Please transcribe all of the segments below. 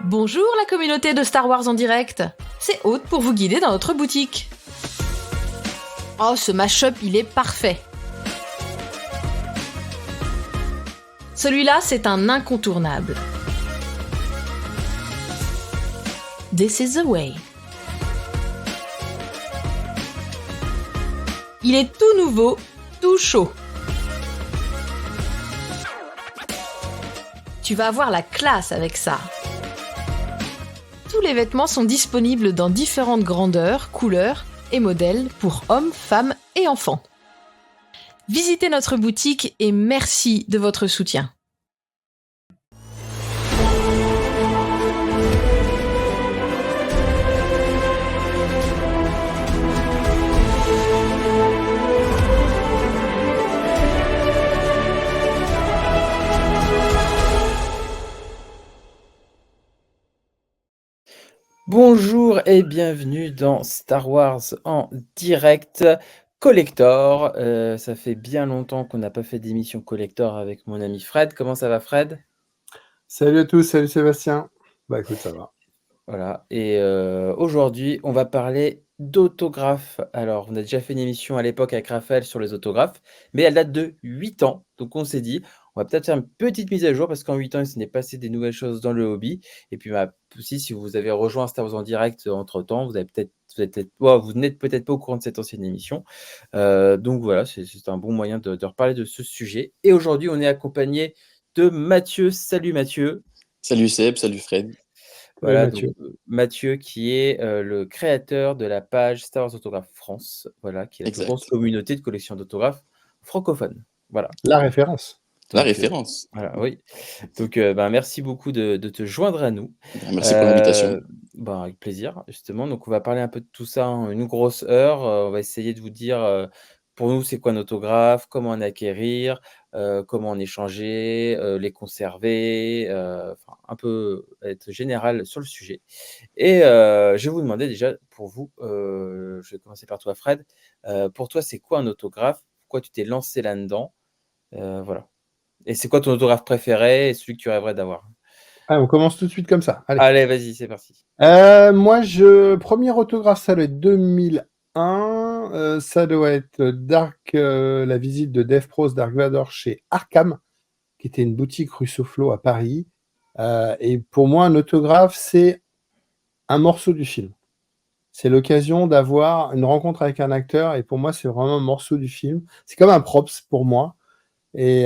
Bonjour la communauté de Star Wars en direct, c'est Aude pour vous guider dans notre boutique. Oh, ce mash-up, il est parfait. Celui-là, c'est un incontournable. This is the way. Il est tout nouveau, tout chaud. Tu vas avoir la classe avec ça. Tous les vêtements sont disponibles dans différentes grandeurs, couleurs et modèles pour hommes, femmes et enfants. Visitez notre boutique et merci de votre soutien. Bonjour et bienvenue dans Star Wars en direct collector. Ça fait bien longtemps qu'on n'a pas fait d'émission collector avec mon ami Fred. Comment ça va, Fred? Salut à tous, salut Sébastien. Bah écoute, ça va. Voilà. Et aujourd'hui, on va parler d'autographes. Alors, on a déjà fait une émission à l'époque avec Raphaël sur les autographes, mais elle date de 8 ans. Donc, on s'est dit, on va peut-être faire une petite mise à jour parce qu'en 8 ans, il s'en est passé des nouvelles choses dans le hobby. Et puis, aussi, si vous avez rejoint Star Wars en direct entre-temps, vous n'êtes peut-être pas au courant de cette ancienne émission. Donc, voilà, c'est un bon moyen de reparler de ce sujet. Et aujourd'hui, on est accompagné de Mathieu. Salut Mathieu. Salut Seb, salut Fred. Voilà, Mathieu. donc Mathieu qui est le créateur de la page Star Wars Autographe France, voilà, qui est la plus grosse communauté de collection d'autographes francophones. Voilà. La référence. La référence. Voilà, oui. Donc, merci beaucoup de te joindre à nous. Merci pour l'invitation. Avec plaisir, justement. Donc, on va parler un peu de tout ça en une grosse heure. On va essayer de vous dire, pour nous, c'est quoi un autographe, comment en acquérir, comment en échanger, les conserver, un peu être général sur le sujet. Et je vais vous demander déjà, pour vous, je vais commencer par toi, Fred. Pour toi, c'est quoi un autographe? Pourquoi tu t'es lancé là-dedans? Voilà. Et c'est quoi ton autographe préféré et celui que tu rêverais d'avoir? Ah, on commence tout de suite comme ça. Allez, vas-y, c'est parti. Moi, premier autographe, ça doit être 2001. Ça doit être la visite de Dave Prose Dark Vador chez Arkham, qui était une boutique rue Soufflot à Paris. Et pour moi, un autographe, c'est un morceau du film. C'est l'occasion d'avoir une rencontre avec un acteur. Et pour moi, c'est vraiment un morceau du film. C'est comme un props pour moi. Et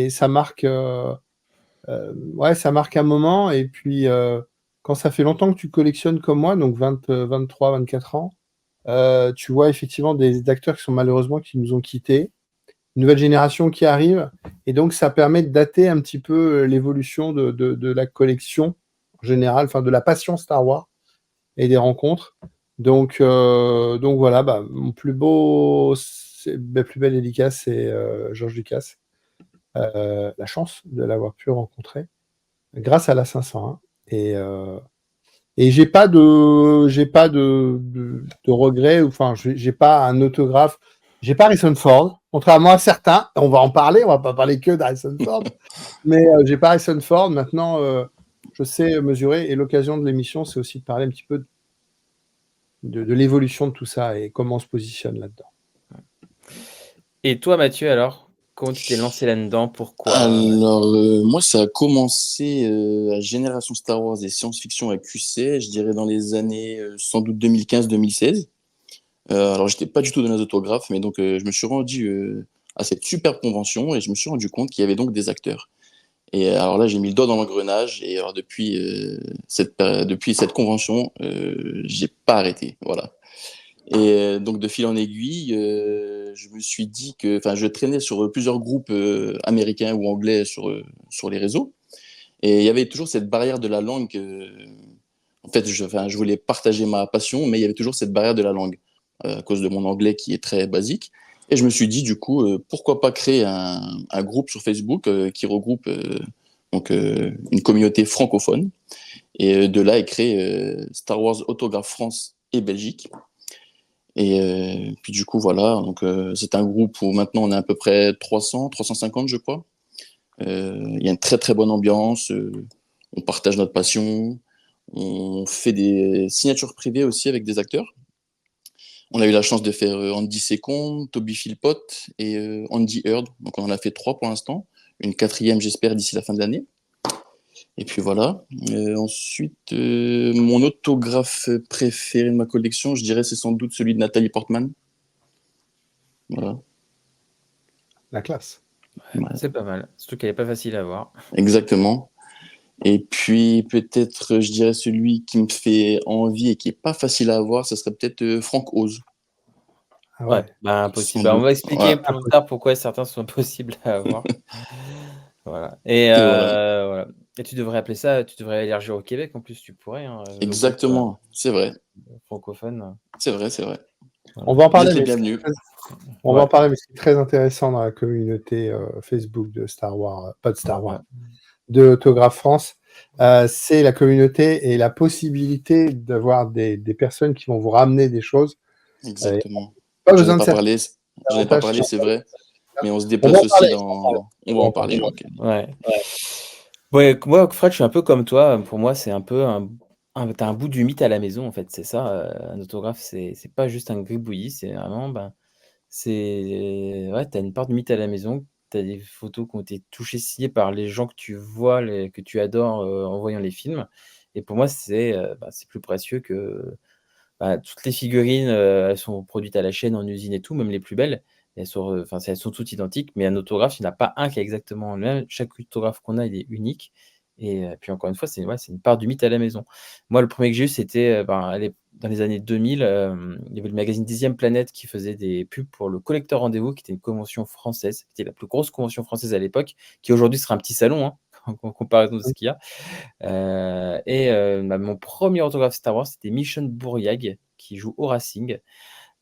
ça marque, ça marque un moment. Et puis, quand ça fait longtemps que tu collectionnes comme moi, donc 23, 24 ans, tu vois effectivement des acteurs qui nous ont quittés, une nouvelle génération qui arrive, et donc ça permet de dater un petit peu l'évolution de la collection en général, enfin de la passion Star Wars et des rencontres. Donc voilà, mon plus belle dédicace, c'est George Lucas. La chance de l'avoir pu rencontrer grâce à la 501. Et j'ai pas de regrets. Enfin, j'ai pas un autographe. J'ai pas Harrison Ford, contrairement à certains. On va en parler. On va pas parler que d'Harrison Ford, mais j'ai pas Harrison Ford. Maintenant, je sais mesurer. Et l'occasion de l'émission, c'est aussi de parler un petit peu de l'évolution de tout ça et comment on se positionne là-dedans. Et toi, Mathieu, alors, comment tu t'es lancé là-dedans? Pourquoi? Alors, moi, ça a commencé à Génération Star Wars et science-fiction à QC, je dirais dans les années sans doute 2015-2016. Alors, j'étais pas du tout dans les autographes, mais donc je me suis rendu à cette superbe convention et je me suis rendu compte qu'il y avait donc des acteurs. Et alors là, j'ai mis le doigt dans l'engrenage et alors depuis cette convention, j'ai pas arrêté. Voilà. Et donc de fil en aiguille, je me suis dit que, enfin, je traînais sur plusieurs groupes américains ou anglais sur les réseaux, et il y avait toujours cette barrière de la langue. En fait, je voulais partager ma passion, mais il y avait toujours cette barrière de la langue à cause de mon anglais qui est très basique. Et je me suis dit du coup, pourquoi pas créer un groupe sur Facebook qui regroupe une communauté francophone. Et de là est créé Star Wars Autographe France et Belgique. Et puis du coup, voilà, donc c'est un groupe où maintenant on est à peu près 300, 350 je crois. Il y a une très très bonne ambiance. on partage notre passion, on fait des signatures privées aussi avec des acteurs. On a eu la chance de faire Andy Second, Toby Philpott et Andy Heard. Donc on en a fait 3 pour l'instant. Une 4e, j'espère, d'ici la fin de l'année. Et puis voilà. Ensuite, mon autographe préféré de ma collection, je dirais, c'est sans doute celui de Nathalie Portman. Voilà. La classe. Ouais. C'est pas mal. Surtout qu'elle est pas facile à voir. Exactement. Et puis peut-être, je dirais, celui qui me fait envie et qui est pas facile à avoir, ça serait peut-être Frank Oz. Ah Ouais, ouais. bah impossible. Sans Bah, on doute. va expliquer Ouais. plus tard pourquoi certains sont impossibles à avoir. Voilà. Et Et voilà. voilà. Et tu devrais appeler ça, tu devrais élargir au Québec en plus, tu pourrais, hein, le groupe Exactement. C'est vrai. francophone. C'est vrai, c'est vrai. On va en Vous parler, êtes les mais c'est bienvenus. on Ouais. va en parler, mais c'est très intéressant dans la communauté Facebook de Star Wars, pas de Star Wars, de Autographe France. C'est la communauté et la possibilité d'avoir des personnes qui vont vous ramener des choses. Exactement. Pas J'en ai besoin de pas faire parlé, c'est vrai, mais on se On va déplace en aussi parler. dans. On va On va en en parler. parler, ok. Ouais. Ouais, moi, Fred, je suis un peu comme toi. Pour moi, c'est un peu t'as un bout du mythe à la maison, en fait. C'est ça, un autographe, c'est pas juste un gribouillis, c'est vraiment, ben, ouais, t'as une part du mythe à la maison. T'as des photos qui ont été touchées, signées par les gens que tu vois, que tu adores en voyant les films. Et pour moi, c'est plus précieux que toutes les figurines. Elles sont produites à la chaîne, en usine et tout, même les plus belles. Elles sont toutes identiques, mais un autographe, il n'y en a pas un qui est exactement le même. Chaque autographe qu'on a, il est unique. Et puis encore une fois, c'est une part du mythe à la maison. Moi, le premier que j'ai eu, c'était dans les années 2000. Il y avait le magazine 10e Planète qui faisait des pubs pour le Collector Rendez-vous, qui était une convention française, qui était la plus grosse convention française à l'époque, qui aujourd'hui sera un petit salon, hein, en comparaison de ce qu'il y a. Mon premier autographe Star Wars, c'était Mission Bouriag, qui joue au Racing.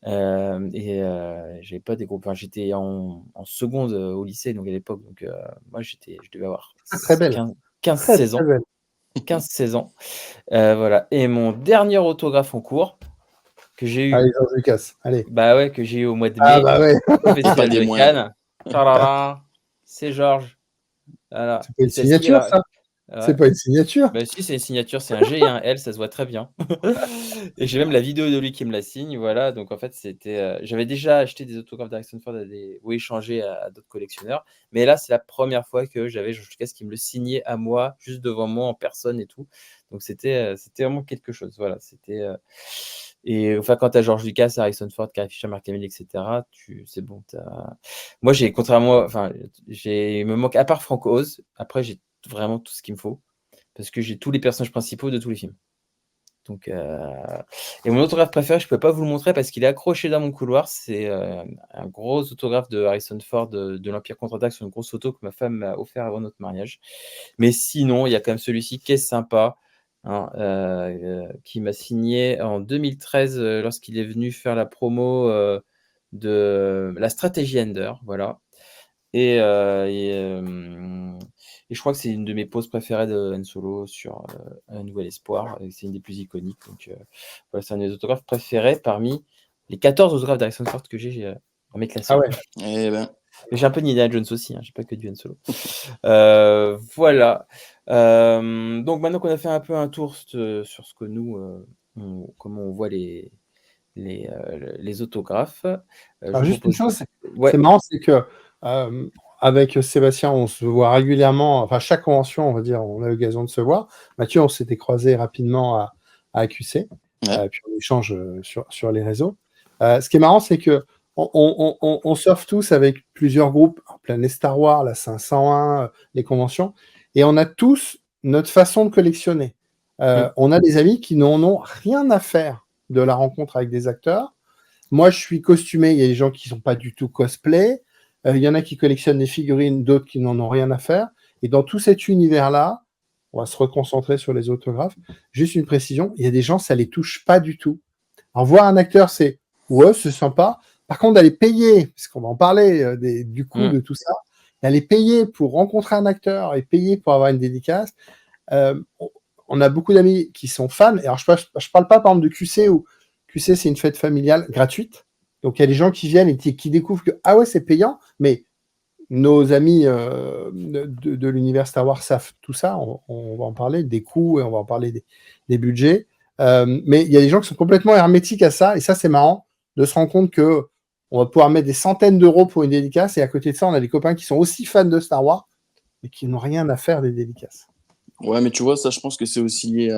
J'avais pas des groupes. Enfin, j'étais en seconde au lycée, donc à l'époque. Donc, moi, je devais avoir Très belle. 15-16 Très ans. belle. 15-16 ans. Voilà. Et mon dernier autographe en cours, que j'ai eu, Allez, George Lucas. Allez. que j'ai eu au mois de Ah mai, bah ouais. au Et pas Festival des de moindres. Cannes. Tarara, c'est Georges. Voilà. C'est pas une Et celle-ci, signature, ça. ouais. C'est pas une signature. Bah si, c'est une signature, c'est un G et un L, ça se voit très bien. Et j'ai même la vidéo de lui qui me la signe, voilà. Donc en fait, j'avais déjà acheté des autographes d'Harrison Ford ou échangé à d'autres collectionneurs, mais là, c'est la première fois que j'avais George Lucas qui me le signait à moi, juste devant moi en personne et tout. Donc c'était vraiment quelque chose, voilà. Et enfin, quand t'as George Lucas, Harrison Ford, Carrie Fisher, Mark Hamill, etc., c'est bon. Moi, contrairement, enfin, il me manque à part Frank Oz. Après, j'ai vraiment tout ce qu'il me faut, parce que j'ai tous les personnages principaux de tous les films. Donc, et mon autographe préféré, je ne peux pas vous le montrer parce qu'il est accroché dans mon couloir. C'est un gros autographe de Harrison Ford de l'Empire contre-attaque sur une grosse photo que ma femme m'a offert avant notre mariage. Mais sinon, il y a quand même celui-ci qui est sympa, hein, qui m'a signé en 2013 lorsqu'il est venu faire la promo de la stratégie Ender, voilà. Et je crois que c'est une de mes poses préférées de Han Solo sur Un Nouvel Espoir. C'est une des plus iconiques. Donc, voilà, c'est un des autographes préférés parmi les 14 autographes d'Harrison Ford que j'ai dans mes classements. Ah ouais. Eh ben, Mais j'ai un peu d'Indiana Jones aussi, hein, j'ai pas que du Han Solo. Voilà. Donc maintenant qu'on a fait un peu un tour sur ce que nous, comment on voit les autographes, je Alors, vous juste une propose. chose, Ouais. c'est marrant, c'est que avec Sébastien, on se voit régulièrement, enfin chaque convention, on va dire, on a l'occasion de se voir. Mathieu, on s'était croisé rapidement à AQC, Ouais. puis on échange sur les réseaux. Ce qui est marrant, c'est que on surfe tous avec plusieurs groupes, en plein les Star Wars, la 501, les conventions, et on a tous notre façon de collectionner. On a des amis qui n'en ont rien à faire de la rencontre avec des acteurs. Moi, je suis costumé. Il y a des gens qui ne sont pas du tout cosplay. Il y en a qui collectionnent des figurines, d'autres qui n'en ont rien à faire. Et dans tout cet univers-là, on va se reconcentrer sur les autographes. Juste une précision, il y a des gens, ça ne les touche pas du tout. Alors, voir un acteur, c'est sympa. Par contre, d'aller payer, puisqu'on va en parler du coût de tout ça, d'aller payer pour rencontrer un acteur et payer pour avoir une dédicace, on a beaucoup d'amis qui sont fans. Et alors, je parle pas, par exemple, de QC où QC, c'est une fête familiale gratuite. Donc, il y a des gens qui viennent et qui découvrent que, ah ouais, c'est payant, mais nos amis de l'univers Star Wars savent tout ça, on va en parler, des coûts, et on va en parler des budgets. Mais il y a des gens qui sont complètement hermétiques à ça, et ça, c'est marrant de se rendre compte que on va pouvoir mettre des centaines d'euros pour une dédicace, et à côté de ça, on a des copains qui sont aussi fans de Star Wars, et qui n'ont rien à faire des dédicaces. Ouais, mais tu vois, ça, je pense que c'est aussi lié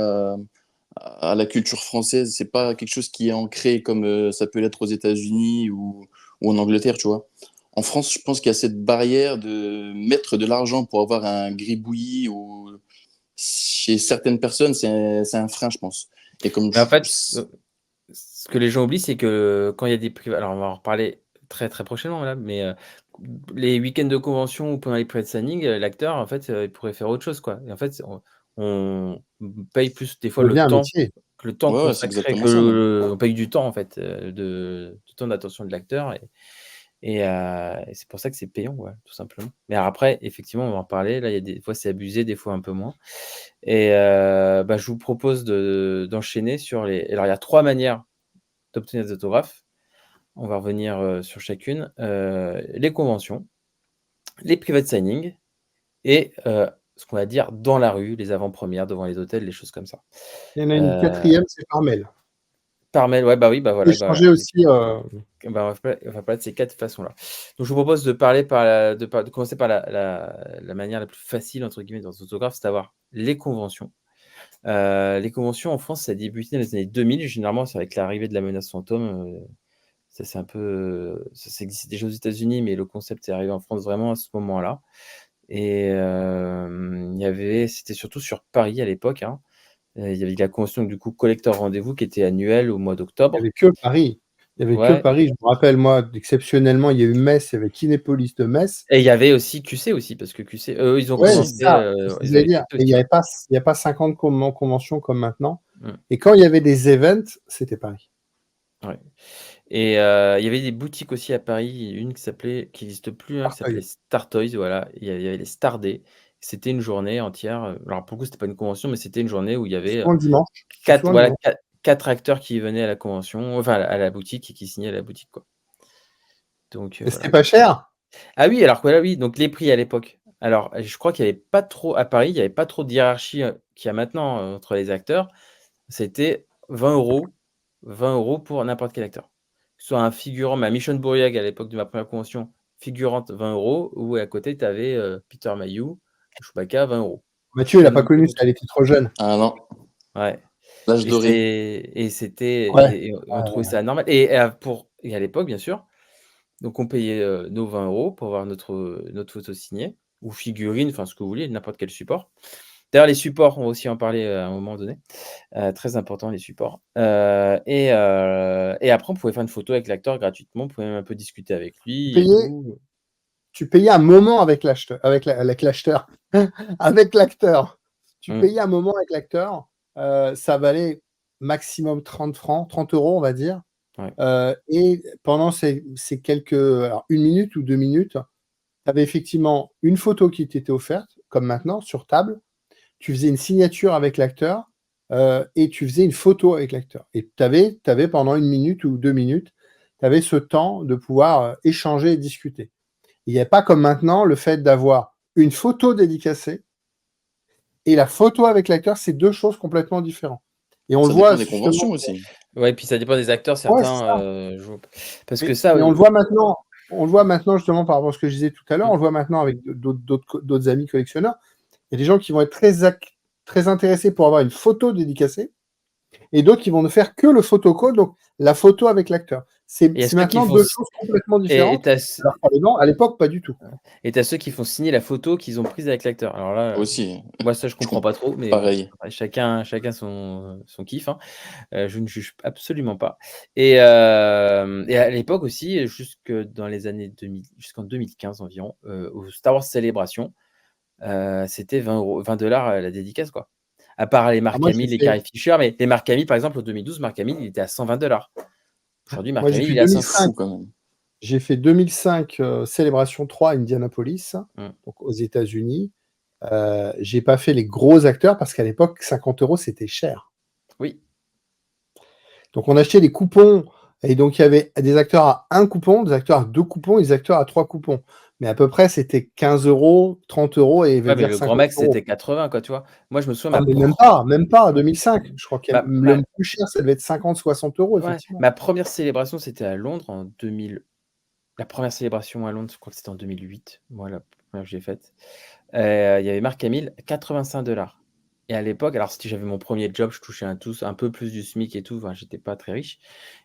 à la culture française. C'est pas quelque chose qui est ancré comme ça peut l'être aux États-Unis ou en Angleterre, tu vois. En France, je pense qu'il y a cette barrière de mettre de l'argent pour avoir un gribouillis ou chez certaines personnes, c'est un frein, je pense. Et comme Mais en fait, ce que les gens oublient, c'est que quand il y a des privés, alors on va en reparler très très prochainement là, mais les week-ends de convention ou pendant les private signing, l'acteur, en fait, il pourrait faire autre chose, quoi. Et en fait, on paye plus des fois Ça devient un métier. le temps Ouais, c'est consacré, exactement ça, même. on paye du temps en fait, du temps d'attention de l'acteur et c'est pour ça que c'est payant, ouais, tout simplement. Mais alors après, effectivement, on va en parler. Là, il y a des fois c'est abusé, des fois un peu moins. Et je vous propose d'enchaîner sur les. Alors, il y a 3 manières d'obtenir des autographes. On va revenir sur chacune. Les conventions, les private signings et ce qu'on va dire dans la rue, les avant-premières devant les hôtels, les choses comme ça. Il y en a une quatrième, c'est par mail. Par mail, ouais, bah oui, bah voilà. Échanger aussi. On va parler de ces 4 façons-là. Donc, je vous propose de parler de commencer par la manière la plus facile, entre guillemets, dans les autographes, c'est d'avoir les conventions. Les conventions en France, ça a débuté dans les années 2000. Généralement, c'est avec l'arrivée de la menace fantôme. Ça, c'est un peu. Ça existait déjà aux États-Unis, mais le concept est arrivé en France vraiment à ce moment-là. Et c'était surtout sur Paris à l'époque. Hein. Il y avait la convention, du coup, Collector Rendez-vous qui était annuelle au mois Il n'y d'octobre. avait que Paris. Il n'y avait que Ouais. Paris. Je me rappelle, moi, exceptionnellement, il y a eu Metz, il y avait Kinépolis de Metz. Et il y avait aussi QC aussi, parce que QC, eux, ils ont Ouais, commencé. c'est ça. Ils avaient dire. quitté Et il aussi, n'y a pas 50 conventions comme maintenant. Mm. Et quand il y avait des events, c'était Paris. Ouais. Et il y avait des boutiques aussi à Paris, une qui n'existe plus, hein, qui s'appelait Star Toys, voilà. Il y avait les Star Day. C'était une journée entière. Alors pour le coup, c'était pas une convention, mais c'était une journée où il y avait Souvent le dimanche. 4 acteurs qui venaient à la convention, enfin à la boutique et qui signaient à la boutique, quoi. Donc Et voilà. c'était pas cher. Ah oui, alors voilà, oui, donc les prix à l'époque. Alors, je crois qu'il n'y avait pas trop, à Paris, il n'y avait pas trop de hiérarchie qu'il y a maintenant entre les acteurs. C'était 20 euros, 20 euros pour n'importe quel acteur. Que ce soit un figurant, ma Mission Bouriag à l'époque de ma première convention, figurante 20 euros, ou à côté, tu avais Peter Mayhew, Chewbacca, 20 euros. Mathieu, il n'a pas connu ça, elle était trop jeune. Ah non, Ouais. l'âge doré. Et c'était. Ouais. Et on trouvait ça normal. Et à l'époque, bien sûr, donc on payait nos 20 euros pour avoir notre photo signée, ou figurine, enfin ce que vous voulez, n'importe quel support. D'ailleurs, les supports, on va aussi en parler à un moment donné. Très important, les supports. Et après, on pouvait faire une photo avec l'acteur gratuitement. On pouvait même un peu discuter avec lui. Tu payais un moment avec l'acheteur. Avec l'acheteur. Avec l'acteur. Tu payais un moment avec l'acteur. Ça valait maximum 30 francs, 30 euros, on va dire. Ouais. Et pendant ces quelques. Alors, 1 minute ou 2 minutes, tu avais effectivement une photo qui t'était offerte, comme maintenant, sur table. Tu faisais une signature avec l'acteur et tu faisais une photo avec l'acteur. Et tu avais pendant 1 minute ou 2 minutes, tu avais ce temps de pouvoir échanger et discuter. Il n'y a pas comme maintenant le fait d'avoir une photo dédicacée et la photo avec l'acteur, c'est 2 choses complètement différentes. Et on Ça le voit. dépend des conventions aussi. Ouais, puis ça dépend des acteurs, certains. Parce que ça. Mais on le voit maintenant. On le voit maintenant justement par rapport à ce que je disais tout à l'heure. On le voit maintenant avec d'autres amis collectionneurs. Il y a des gens qui vont être très intéressés pour avoir une photo dédicacée et d'autres qui vont ne faire que le photocall, donc la photo avec l'acteur. C'est maintenant 2 choses complètement différentes. Alors à l'époque, pas du tout. Et tu as ceux qui font signer la photo qu'ils ont prise avec l'acteur. Alors là, aussi. Moi, ça, je comprends pas trop. Mais pareil. Chacun son kiff. Hein. Je ne juge absolument pas. Et à l'époque aussi, jusque dans les années 2000, jusqu'en 2015 environ, au Star Wars Celebration, c'était 20 $ la dédicace, quoi. À part les Mark Hamill, les Carrie Fisher, mais les Mark Hamill, par exemple, en 2012, Mark Hamill, il était à 120 $. Aujourd'hui, Mark Hamill, il est à 5 quand même. J'ai fait 2005 Célébration 3 à Indianapolis, donc aux États-Unis. J'ai pas fait les gros acteurs parce qu'à l'époque, 50 €, c'était cher. Oui. Donc on achetait des coupons et donc il y avait des acteurs à 1 coupon, des acteurs à 2 coupons et des acteurs à 3 coupons. Mais à peu près, c'était 15 €, 30 €, et il va Ouais, mais dire le grand 50 max, €. c'était 80, quoi, tu vois. Moi, je me souviens, Ah, mais même pas, 2005. Je crois que ma, le ma- plus cher, ça devait être 50, 60 €, ouais, effectivement. ma première célébration, c'était à Londres en 2000. La première célébration à Londres, je crois que c'était en 2008. Moi, la première que j'ai faite. Il y avait Marc Hamill, 85 $. Et à l'époque, alors si j'avais mon premier job, je touchais un peu plus du SMIC et tout, enfin, j'étais pas très riche.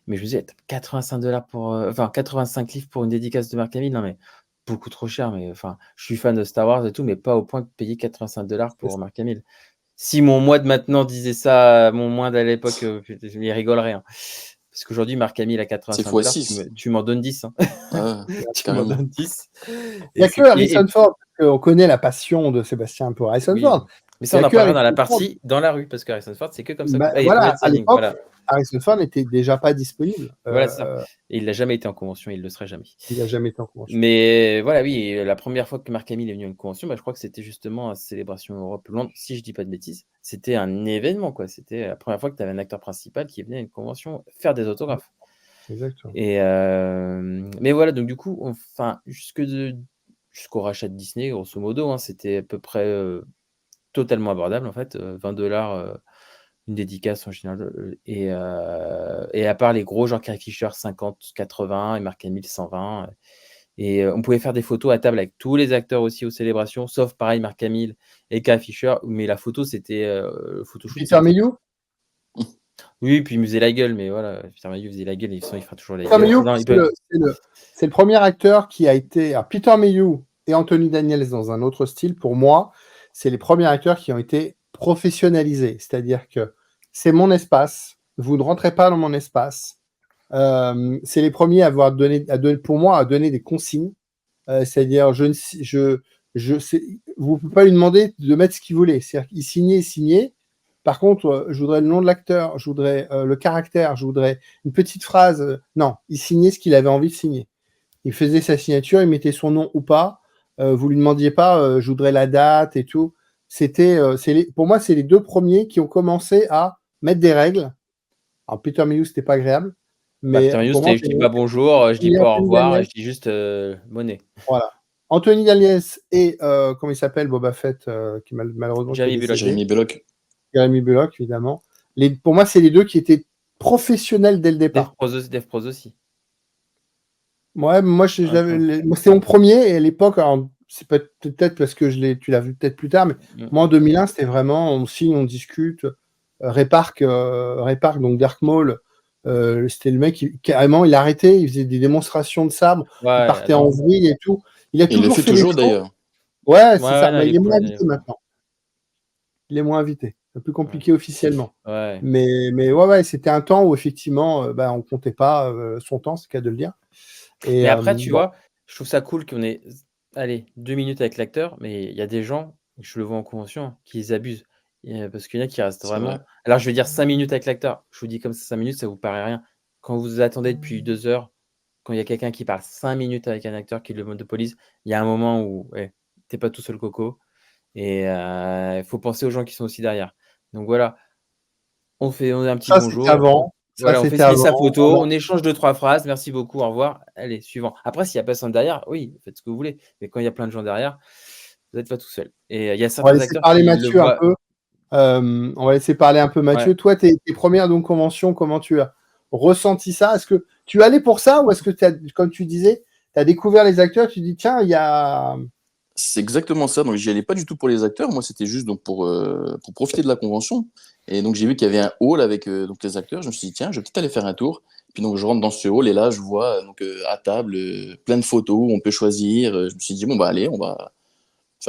Mais je me disais, 85 $ enfin 85 livres pour une dédicace de Marc Hamill, non mais beaucoup trop cher. Mais enfin, je suis fan de Star Wars et tout, mais pas au point de payer 85 $ C'est pour ça. Marc Hamill. Si mon moi de maintenant disait ça, mon moi d'à l'époque, il rigolerait, hein. Parce qu'aujourd'hui, Marc Hamill à C'est 85 $, x6. tu m'en donnes 10, hein. Ouais, Tu m'en carrément. donnes 10. Il y Et a que c'est et Harrison Ford, parce qu'on connaît la passion de Sébastien pour Harrison oui, Ford. mais Il ça, y on a en que parlera dans la Harrison Ford. partie dans la rue, parce que Harrison Ford, c'est que comme ça. Bah, Allez, voilà, Red à Signing, l'époque, voilà. Harrison Ford n'était déjà pas disponible. Voilà, c'est ça. Et il n'a jamais été en convention, il ne le serait jamais. Il n'a jamais été en convention. Mais voilà, oui, la première fois que Marc Hamill est venu à une convention, bah, je crois que c'était justement à Célébration Europe Londres, si je dis pas de bêtises. C'était un événement, quoi. C'était la première fois que tu avais un acteur principal qui venait à une convention faire des autographes. Exactement. Et mais voilà, donc du coup, enfin, jusqu'au rachat de Disney, grosso modo, hein, c'était à peu près totalement abordable, en fait, 20 $, une dédicace en général. Et à part les gros, genre Carrie Fisher 50, 80 et Marc Hamill 120. Et on pouvait faire des photos à table avec tous les acteurs aussi aux célébrations, sauf pareil Marc Hamill et Carrie Fisher. Mais la photo, c'était le photoshoot, Peter c'était. Mayhew. Oui, puis il me faisait la gueule, mais voilà, Peter Mayhew faisait la gueule, et il fera toujours la Peter gueule. Mayhew, Non, il peut. c'est le premier acteur qui a été. Alors, Peter Mayhew et Anthony Daniels dans un autre style, pour moi, c'est les premiers acteurs qui ont été professionnalisés. C'est-à-dire que c'est mon espace, vous ne rentrez pas dans mon espace. C'est les premiers à avoir donné, pour moi, à donner des consignes. C'est-à-dire, vous ne pouvez pas lui demander de mettre ce qu'il voulait. C'est-à-dire qu'il signait, il signait. Par contre, je voudrais le nom de l'acteur, je voudrais le caractère, je voudrais une petite phrase. Non, il signait ce qu'il avait envie de signer. Il faisait sa signature, il mettait son nom ou pas. Vous lui demandiez pas, je voudrais la date et tout. Pour moi, c'est les deux premiers qui ont commencé à mettre des règles. Alors, Peter Mayhew, c'était pas agréable, Bah, mais Peter Mayhew, pour moi, c'était je dis pas bonjour, je dis pas au Anthony revoir, Daniels, je dis juste monnaie. voilà. Anthony Daniels et comment il s'appelle, Boba Fett, qui malheureusement qui est Jeremy Bulloch. décédé. Jeremy Bulloch. Jeremy Bulloch, évidemment. Pour moi, c'est les deux qui étaient professionnels dès le départ. Dave Prose aussi. Ouais, moi, c'est mon premier, et à l'époque, alors, c'est peut-être parce que tu l'as vu peut-être plus tard, mais moi, en 2001, c'était vraiment, on signe, on discute. Ray Park, donc Dark Maul, c'était le mec, carrément, il arrêtait, il faisait des démonstrations de sabre, Ouais, il partait en vrille et tout. Il a Il le toujours fait fait toujours les shows. d'ailleurs. Ouais, c'est ça. non, Mais il il est est moins cool, invité maintenant. Il est moins invité. C'est plus compliqué officiellement. Ouais. Mais ouais, c'était un temps où effectivement, on comptait pas son temps, c'est le cas de le dire. Et Mais après, tu bon, vois, je trouve ça cool qu'on ait, allez, 2 minutes avec l'acteur, mais il y a des gens, je le vois en convention, hein, qui abusent. Parce qu'il y en a qui restent C'est vrai. vraiment. Alors, je vais dire 5 minutes avec l'acteur. Je vous dis comme ça, 5 minutes, ça vous paraît rien. Quand vous attendez depuis 2 heures, quand il y a quelqu'un qui parle 5 minutes avec un acteur qui le monopolise, il y a un moment où t'es pas tout seul coco. Et il faut penser aux gens qui sont aussi derrière. Donc voilà, on est un petit ça c'était bonjour. avant. Voilà, Ça on fait c'était signer sa avant. photo, on échange 2-3 phrases, merci beaucoup, au revoir. Allez, suivant. Après, s'il n'y a personne derrière, oui, faites ce que vous voulez. Mais quand il y a plein de gens derrière, vous n'êtes pas tout seul. Et il y a On va certains laisser acteurs parler qui le Mathieu un voient. peu. On va laisser parler un peu Mathieu. Ouais. Toi, tes premières donc conventions, comment tu as ressenti ça? Est-ce que tu es allé pour ça, ou est-ce que comme tu disais, tu as découvert les acteurs, tu dis tiens, il y a. C'est exactement ça. Donc, j'y allais pas du tout pour les acteurs. Moi, c'était juste donc pour profiter de la convention. Et donc, j'ai vu qu'il y avait un hall avec donc les acteurs. Je me suis dit, tiens, je vais peut-être aller faire un tour. Puis donc, je rentre dans ce hall et là, je vois donc à table plein de photos où on peut choisir. Je me suis dit, bon, bah, allez, enfin,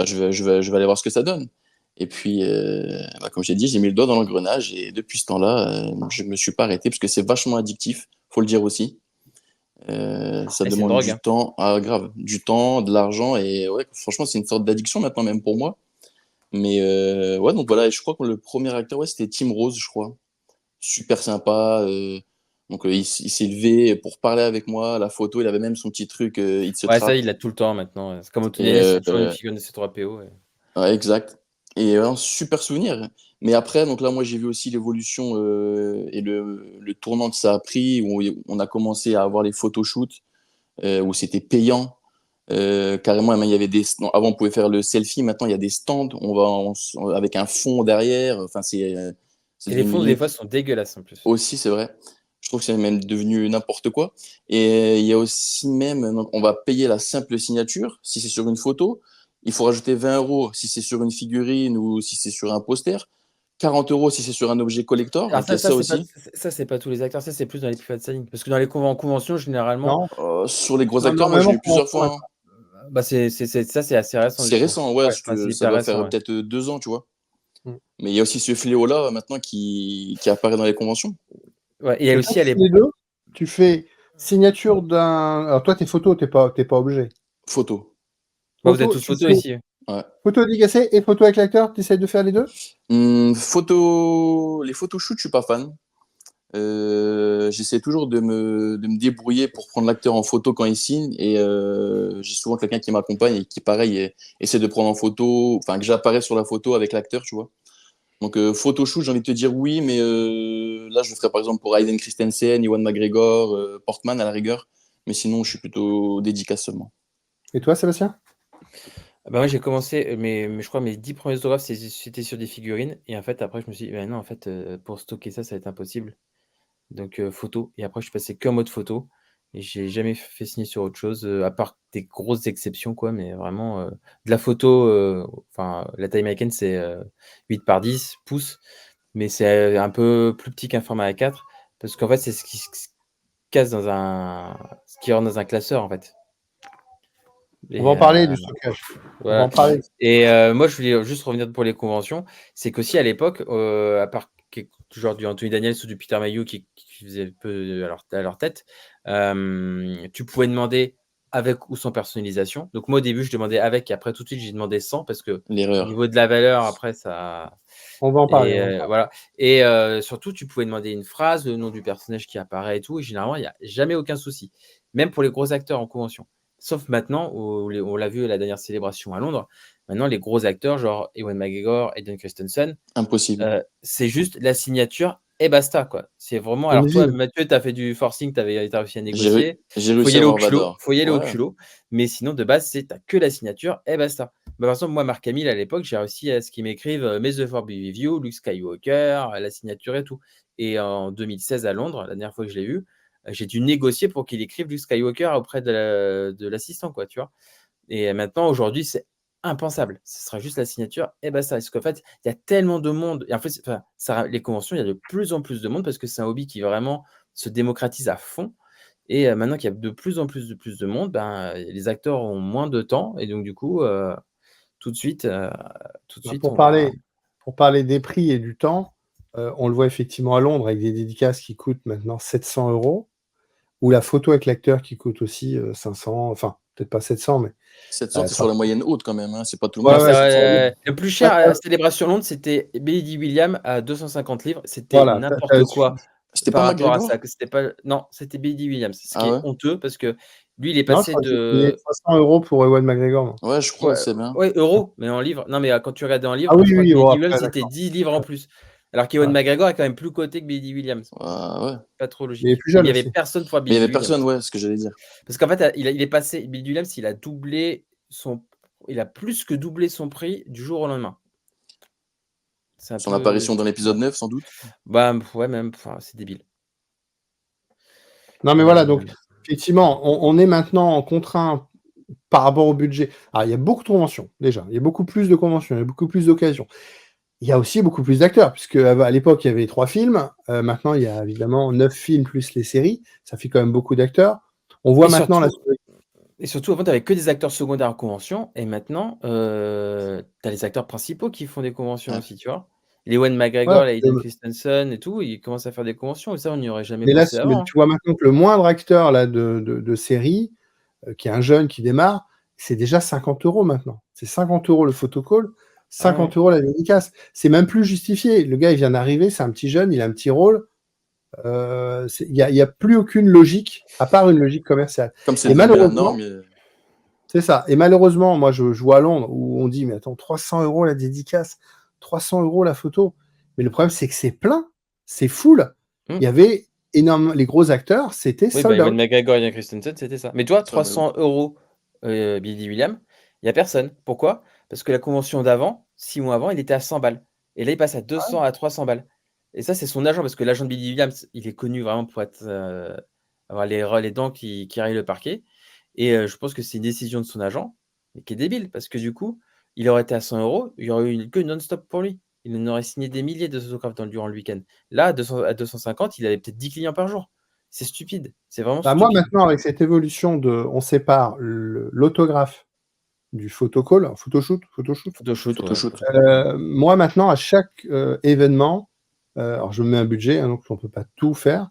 je vais aller voir ce que ça donne. Et puis, comme j'ai dit, j'ai mis le doigt dans l'engrenage et depuis ce temps-là, je me suis pas arrêté parce que c'est vachement addictif, faut le dire aussi. Ça Et c'est une demande drogue, du hein. temps, grave, du temps, de l'argent et ouais, franchement, c'est une sorte d'addiction maintenant même pour moi. Mais ouais, donc voilà, et je crois que le premier acteur, ouais, c'était Tim Rose, je crois. Super sympa. Donc il s'est levé pour parler avec moi, la photo, il avait même son petit truc, It's a Ouais, ça, Trap. il l'a tout le temps maintenant. C'est comme Anthony Et Daniels, il y a toujours une figurine de C3PO. ouais, exact. Et un super souvenir. Mais après, donc là, moi, j'ai vu aussi l'évolution et le tournant que ça a pris, où on a commencé à avoir les photoshoots, où c'était payant. Carrément, il y avait non, avant, on pouvait faire le selfie. Maintenant, il y a des stands. Avec un fond derrière. Enfin, c'est Et les devenu fonds, des limite fois, sont dégueulasses en plus. aussi, c'est vrai. Je trouve que c'est même devenu n'importe quoi. Et il y a aussi même, donc, on va payer la simple signature si c'est sur une photo. Il faut rajouter 20 € si c'est sur une figurine ou si c'est sur un poster. 40 € si c'est sur un objet collector. Alors Donc, il y a ça aussi. ça, c'est pas tous les acteurs, ça, c'est plus dans les private signing. Parce que dans les conventions, généralement, Non, Sur les gros non, acteurs, non, moi, même j'ai en eu plusieurs convention, fois, d'accord. hein. bah, ça, c'est assez récent, C'est justement. récent, ouais, Ouais, enfin, c'est ça hyper doit récent, faire ouais. peut-être 2 ans, tu vois. Mm. Mais il y a aussi ce fléau-là maintenant qui apparaît dans les conventions. Ouais, et il y a Et toi, aussi, tu fais les deux. Tu fais signature d'un. Alors, toi, tes photos, t'es pas obligé. Photo. bah, vous êtes Photo, tous tu photos fais ici. Ouais. photo dédicacée et photo avec l'acteur, tu essayes de faire les deux? Les photoshoots, je suis pas fan. J'essaie toujours de me débrouiller pour prendre l'acteur en photo quand il signe et j'ai souvent quelqu'un qui m'accompagne et qui, pareil, essaie de prendre en photo, enfin que j'apparais sur la photo avec l'acteur, tu vois. Donc, photoshoot, j'ai envie de te dire oui, mais là, je le ferais par exemple pour Hayden Christensen, Ewan McGregor, Portman à la rigueur. Mais sinon, je suis plutôt dédicace seulement. Et toi, Sébastien? Bah, moi, j'ai commencé, mais je crois mes 10 premiers autographes, c'était sur des figurines. Et en fait, après, je me suis dit, bah, non, en fait, pour stocker ça, ça va être impossible. Donc, photo. Et après, je suis passé qu'en mode photo. Et j'ai jamais fait signer sur autre chose, à part des grosses exceptions, quoi. Mais vraiment, de la photo, enfin, la taille américaine, c'est 8 par 10 pouces. Mais c'est un peu plus petit qu'un format A4. Parce qu'en fait, c'est ce qui se casse ce qui rentre dans un classeur, en fait. On va Et en parler du stockage. On va voilà. en parler. Et moi, je voulais juste revenir pour les conventions. C'est qu'aussi à l'époque, à part genre du Anthony Daniels ou du Peter Mayhew qui faisait un peu à leur tête, tu pouvais demander avec ou sans personnalisation. Donc moi, au début, je demandais avec, et après, tout de suite, j'ai demandé sans, parce que au L'erreur. niveau de la valeur, après, ça... On va en parler. Et On va en parler. voilà. Et surtout, tu pouvais demander une phrase, le nom du personnage qui apparaît et tout. Et généralement, il n'y a jamais aucun souci. Même pour les gros acteurs en convention. Sauf maintenant, où on l'a vu à la dernière célébration à Londres. Maintenant, les gros acteurs, genre Ewan McGregor, Hayden Christensen, Impossible. c'est juste la signature et basta, quoi. C'est vraiment. Une Alors, toi, ville. Mathieu, tu as fait du forcing, tu as réussi à J'ai négocier. j'ai Faut y réussi à aller au avoir culot. Vador. Faut y aller au Ouais. culot. Mais sinon, de base, tu n'as que la signature et basta. Bah, par exemple, moi, Marc Hamill, à l'époque, j'ai réussi à ce qu'il m'écrive May the Force be with you, Luke Skywalker, la signature et tout. Et en 2016 à Londres, la dernière fois que je l'ai vu, j'ai dû négocier pour qu'il écrive Luke Skywalker auprès de l'assistant, quoi, tu vois. Et maintenant, aujourd'hui, c'est impensable. Ce sera juste la signature et basta. Parce qu'en fait, il y a tellement de monde. Et en fait, les conventions, il y a de plus en plus de monde parce que c'est un hobby qui vraiment se démocratise à fond. Et maintenant qu'il y a de plus en plus de monde, ben, les acteurs ont moins de temps. Et donc, du coup, tout de suite, Pour on va. parler des prix et du temps, on le voit effectivement à Londres avec des dédicaces qui coûtent maintenant 700 €, ou la photo avec l'acteur qui coûte aussi 500, enfin peut-être pas 700, mais 700, c'est ça sur la prend. moyenne haute quand même, hein. C'est pas tout le Ouais, monde Non, qui fait ouais, 700 euros. le plus ouais, cher à la Célébration Londres, c'était Billy Williams à 250 livres. C'était voilà, n'importe quoi C'était pas par rapport à McGregor? ça. C'était pas... Non, c'était Billy Williams. Ce qui Ah est ouais? honteux parce que lui, il est non, je passé crois que j'ai payé de. 300 € pour Ewan McGregor, moi. Ouais, je crois, Ouais, c'est bien. ouais, euros, mais en livres. Non, mais quand tu regardais en Ah livres, oui, je crois que oui, bon, Billy après, Williams, c'était d'accord. 10 livres en plus. Alors qu'Ewan Ouais. McGregor est quand même plus coté que Billy Williams. Ah ouais. Pas trop Il est logique. plus Mais il jeune n'y avait aussi. personne pour Mais il y Billy avait Williams. personne, ouais, ce que j'allais dire. Parce qu'en fait, il est passé. Billy Williams, il a doublé son. Il a plus que doublé son prix du jour au lendemain. C'est un Son peu. apparition dans l'épisode 9, sans doute. Bah, ouais, même. Enfin, c'est débile. Non, mais Mais voilà, donc effectivement, on est maintenant contraint par rapport au budget. Alors, il y a beaucoup de conventions, déjà. Il y a beaucoup plus de conventions, il y a beaucoup plus d'occasions. Il y a aussi beaucoup plus d'acteurs, puisque à l'époque, il y avait 3 films. Maintenant, il y a évidemment 9 films plus les séries. Ça fait quand même beaucoup d'acteurs. On voit Et maintenant la. surtout, avant, tu n'avais que des acteurs secondaires en convention. Et maintenant, tu as les acteurs principaux qui font des conventions Ouais. aussi, tu vois. Les Ewan Ouais, McGregor, les Hayden Christensen et tout, ils commencent à faire des conventions. Et ça, on n'y aurait jamais mais là, pensé avant. tu vois maintenant que le moindre acteur là, de série, qui est un jeune qui démarre, c'est déjà 50 € maintenant. C'est 50 € le photocall, 50 € la dédicace. C'est même plus justifié. Le gars, il vient d'arriver, c'est un petit jeune, il a un petit rôle. Il n'y a plus aucune logique, à part une logique commerciale. Comme c'est Et devenu la malheureusement, norme. c'est ça. Et malheureusement, moi, je vois à Londres où on dit, mais attends, 300 € la dédicace, 300 € la photo. Mais le problème, c'est que c'est plein, c'est full. Il y avait énormément, les gros acteurs, c'était Oui, bah, sold Ewan out. McGregor et Hayden Christensen, c'était ça. Mais toi, Ça, bah oui. 300 € Billy Williams, il n'y a personne. Pourquoi? Parce que la convention d'avant, 6 mois avant, il était à 100 balles. Et là, il passe à 200 à 300 balles. Et ça, c'est son agent, parce que l'agent de Billy Williams, il est connu vraiment pour avoir les dents qui rayent le parquet. Et je pense que c'est une décision de son agent, mais qui est débile, parce que du coup, il aurait été à 100 euros, il y aurait eu une queue non-stop pour lui. Il en aurait signé des milliers de autographes durant le week-end. Là, à 250, il avait peut-être 10 clients par jour. C'est stupide. C'est vraiment Bah, moi, stupide. maintenant, avec cette évolution on sépare l'autographe du photocall, photoshoot. Photoshoot, ouais. Photoshoot. Moi, maintenant, à chaque événement, alors je me mets un budget, hein, donc on ne peut pas tout faire.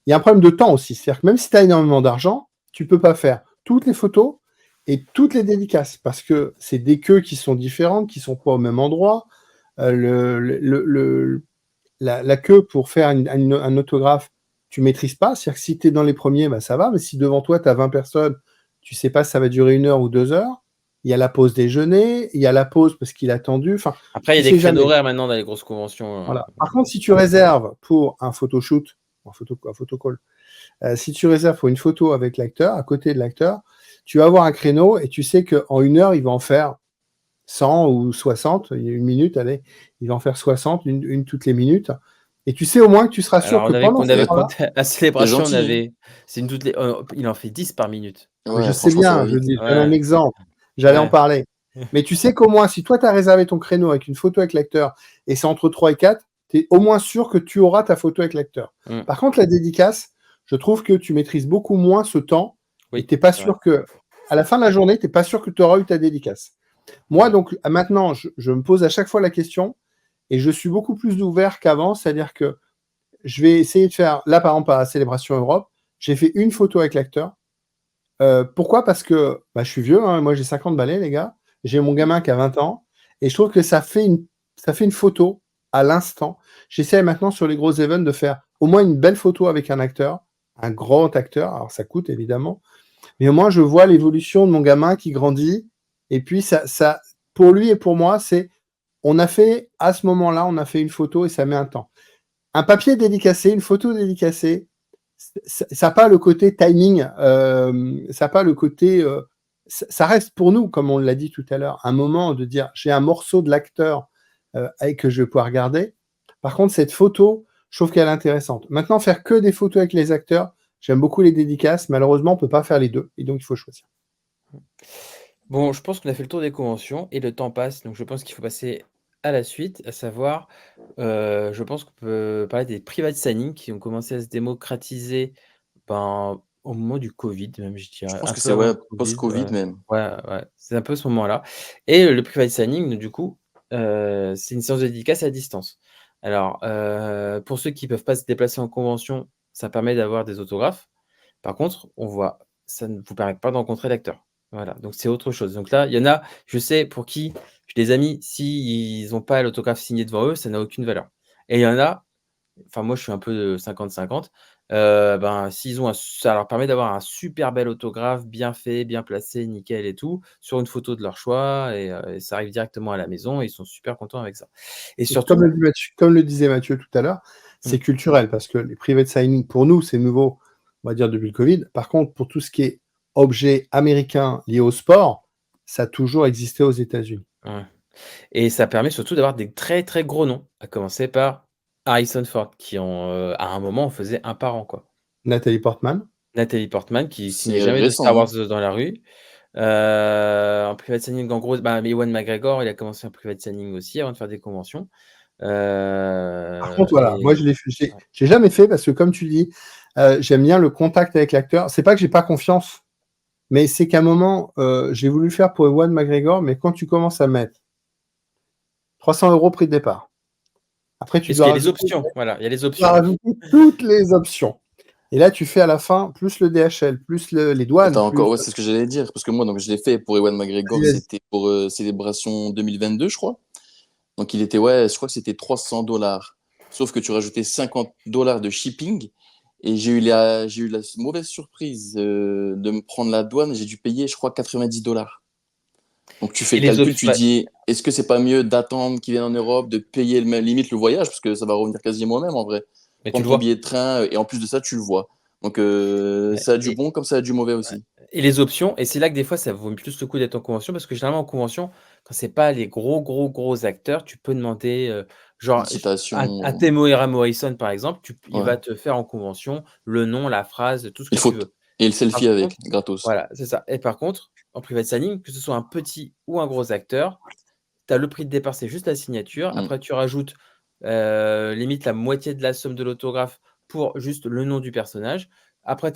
Il y a un problème de temps aussi. C'est-à-dire que même si tu as énormément d'argent, tu ne peux pas faire toutes les photos et toutes les dédicaces parce que c'est des queues qui sont différentes, qui ne sont pas au même endroit. La queue pour faire un autographe, tu ne maîtrises pas. C'est-à-dire que si tu es dans les premiers, bah, ça va. Mais si devant toi, tu as 20 personnes, tu ne sais pas si ça va durer 1 heure ou 2 heures. Il y a la pause déjeuner, il y a la pause parce qu'il a attendu. Enfin, Après, il y a tu des sais créneaux jamais. horaires maintenant dans les grosses conventions. Voilà. Par contre, si tu réserves pour un photoshoot, un photocall, si tu réserves pour une photo avec l'acteur, à côté de l'acteur, tu vas avoir un créneau et tu sais qu'en 1 heure, il va en faire 100 ou 60. Il y a 1 minute, allez, il va en faire 60, une toutes les minutes. Et tu sais au moins que tu seras sûr Alors, que pendant ce temps-là, à Célébration, gentil, hein. c'est il en fait 10 par minute. je Ouais, sais franchement, ça va bien, je vite. dis, je donne un Ouais, exemple. J'allais en ouais. parler. Mais tu sais qu'au moins, si toi, tu as réservé ton créneau avec une photo avec l'acteur et c'est entre 3 et 4, tu es au moins sûr que tu auras ta photo avec l'acteur. Mm. Par contre, la dédicace, je trouve que tu maîtrises beaucoup moins ce temps et Oui, tu n'es pas c'est vrai. sûr que, à la fin de la journée, tu n'es pas sûr que tu auras eu ta dédicace. Moi, Ouais. donc, maintenant, je me pose à chaque fois la question et je suis beaucoup plus ouvert qu'avant, c'est-à-dire que je vais essayer de faire, là, par exemple, à Célébration Europe, j'ai fait une photo avec l'acteur. Pourquoi? Parce que bah, je suis vieux, hein, moi j'ai 50 balais, les gars. J'ai mon gamin qui a 20 ans. Et je trouve que ça fait une photo à l'instant. J'essaie maintenant sur les gros events de faire au moins une belle photo avec un acteur, un grand acteur. Alors ça coûte évidemment. Mais au moins je vois l'évolution de mon gamin qui grandit. Et puis pour lui et pour moi, on a fait, à ce moment-là, on a fait une photo et ça met un temps. Un papier dédicacé, une photo dédicacée, ça n'a pas le côté timing, ça n'a pas le côté. Ça reste pour nous, comme on l'a dit tout à l'heure, un moment de dire j'ai un morceau de l'acteur et que je vais pouvoir regarder. Par contre, cette photo, je trouve qu'elle est intéressante. Maintenant, faire que des photos avec les acteurs, j'aime beaucoup les dédicaces. Malheureusement, on ne peut pas faire les deux. Et donc, il faut choisir. Bon, je pense qu'on a fait le tour des conventions et le temps passe, donc je pense qu'il faut passer à la suite, à savoir, je pense qu'on peut parler des private signings qui ont commencé à se démocratiser au moment du Covid, même, je Je dirais, pense un que peu c'est avant ouais, le Covid. post-Covid même. Ouais, ouais, c'est un peu ce moment-là. Et le private signing, du coup, c'est une séance de dédicace à distance. Alors, pour ceux qui ne peuvent pas se déplacer en convention, ça permet d'avoir des autographes. Par contre, ça ne vous permet pas de rencontrer l'acteur. Voilà, donc c'est autre chose. Donc là, il y en a, je sais, pour qui j'ai des amis, s'ils n'ont pas l'autographe signé devant eux, ça n'a aucune valeur. Et il y en a, enfin moi je suis un peu de 50-50, s'ils ont ça leur permet d'avoir un super bel autographe, bien fait, bien placé, nickel et tout, sur une photo de leur choix, et ça arrive directement à la maison, et ils sont super contents avec ça. Et Et comme surtout, comme le disait Mathieu tout à l'heure, c'est mmh, culturel parce que les private signing, pour nous, c'est nouveau, on va dire, depuis le Covid. Par contre, pour tout ce qui est objet américain lié au sport, ça a toujours existé aux États-Unis. ouais. Et ça permet surtout d'avoir des très, très gros noms, à commencer par Harrison Ford qui à un moment, on faisait un par an, quoi. Nathalie Portman. Nathalie Portman qui signait C'est jamais de Star récent, Wars, hein. dans la rue. En private signing, en gros, Ewan McGregor, il a commencé en private signing aussi avant de faire des conventions. Par contre, voilà, moi, Et j'ai jamais fait parce que, comme tu dis, j'aime bien le contact avec l'acteur. C'est pas que j'ai pas confiance, mais c'est qu'à un moment, j'ai voulu le faire pour Ewan McGregor, mais quand tu commences à mettre 300 € prix de départ, après, tu parce dois qu'il y a les rajouter, options, voilà, il y a les tu dois options. rajouter toutes les options. Et là, tu fais à la fin plus le DHL, plus les douanes, Attends, plus. encore, ouais, c'est ce que j'allais dire. Parce que moi, donc, je l'ai fait pour Ewan McGregor, Vas-y. c'était pour Célébration 2022, je crois. Donc, il était, ouais, je crois que c'était 300 $. Sauf que tu rajoutais 50 $ de shipping. Et j'ai eu la mauvaise surprise de me prendre la douane. J'ai dû payer, je crois, 90 $. Donc, tu fais Et le les calcul, options, tu ouais. dis, est-ce que c'est pas mieux d'attendre qu'il vienne en Europe, de payer limite le voyage, parce que ça va revenir quasiment au même en vrai. Mais tu Prendre le ton vois. billet de train, et en plus de ça, tu le vois. Donc, Ouais, ça a du et bon comme ça a du mauvais aussi. et les options et c'est là que des fois ça vaut plus le coup d'être en convention parce que généralement en convention, quand c'est pas les gros acteurs, tu peux demander, Une genre j un citation, Temuera Morrison par exemple, il ouais. va te faire en convention le nom, la phrase, tout ce Il que tu faut veux. et le Par selfie avec, contre gratos. voilà, c'est ça et par contre, en private signing, que ce soit un petit ou un gros acteur, tu as le prix de départ, c'est juste la signature. Mmh. Après tu rajoutes, limite la moitié de la somme de l'autographe pour juste le nom du personnage. Après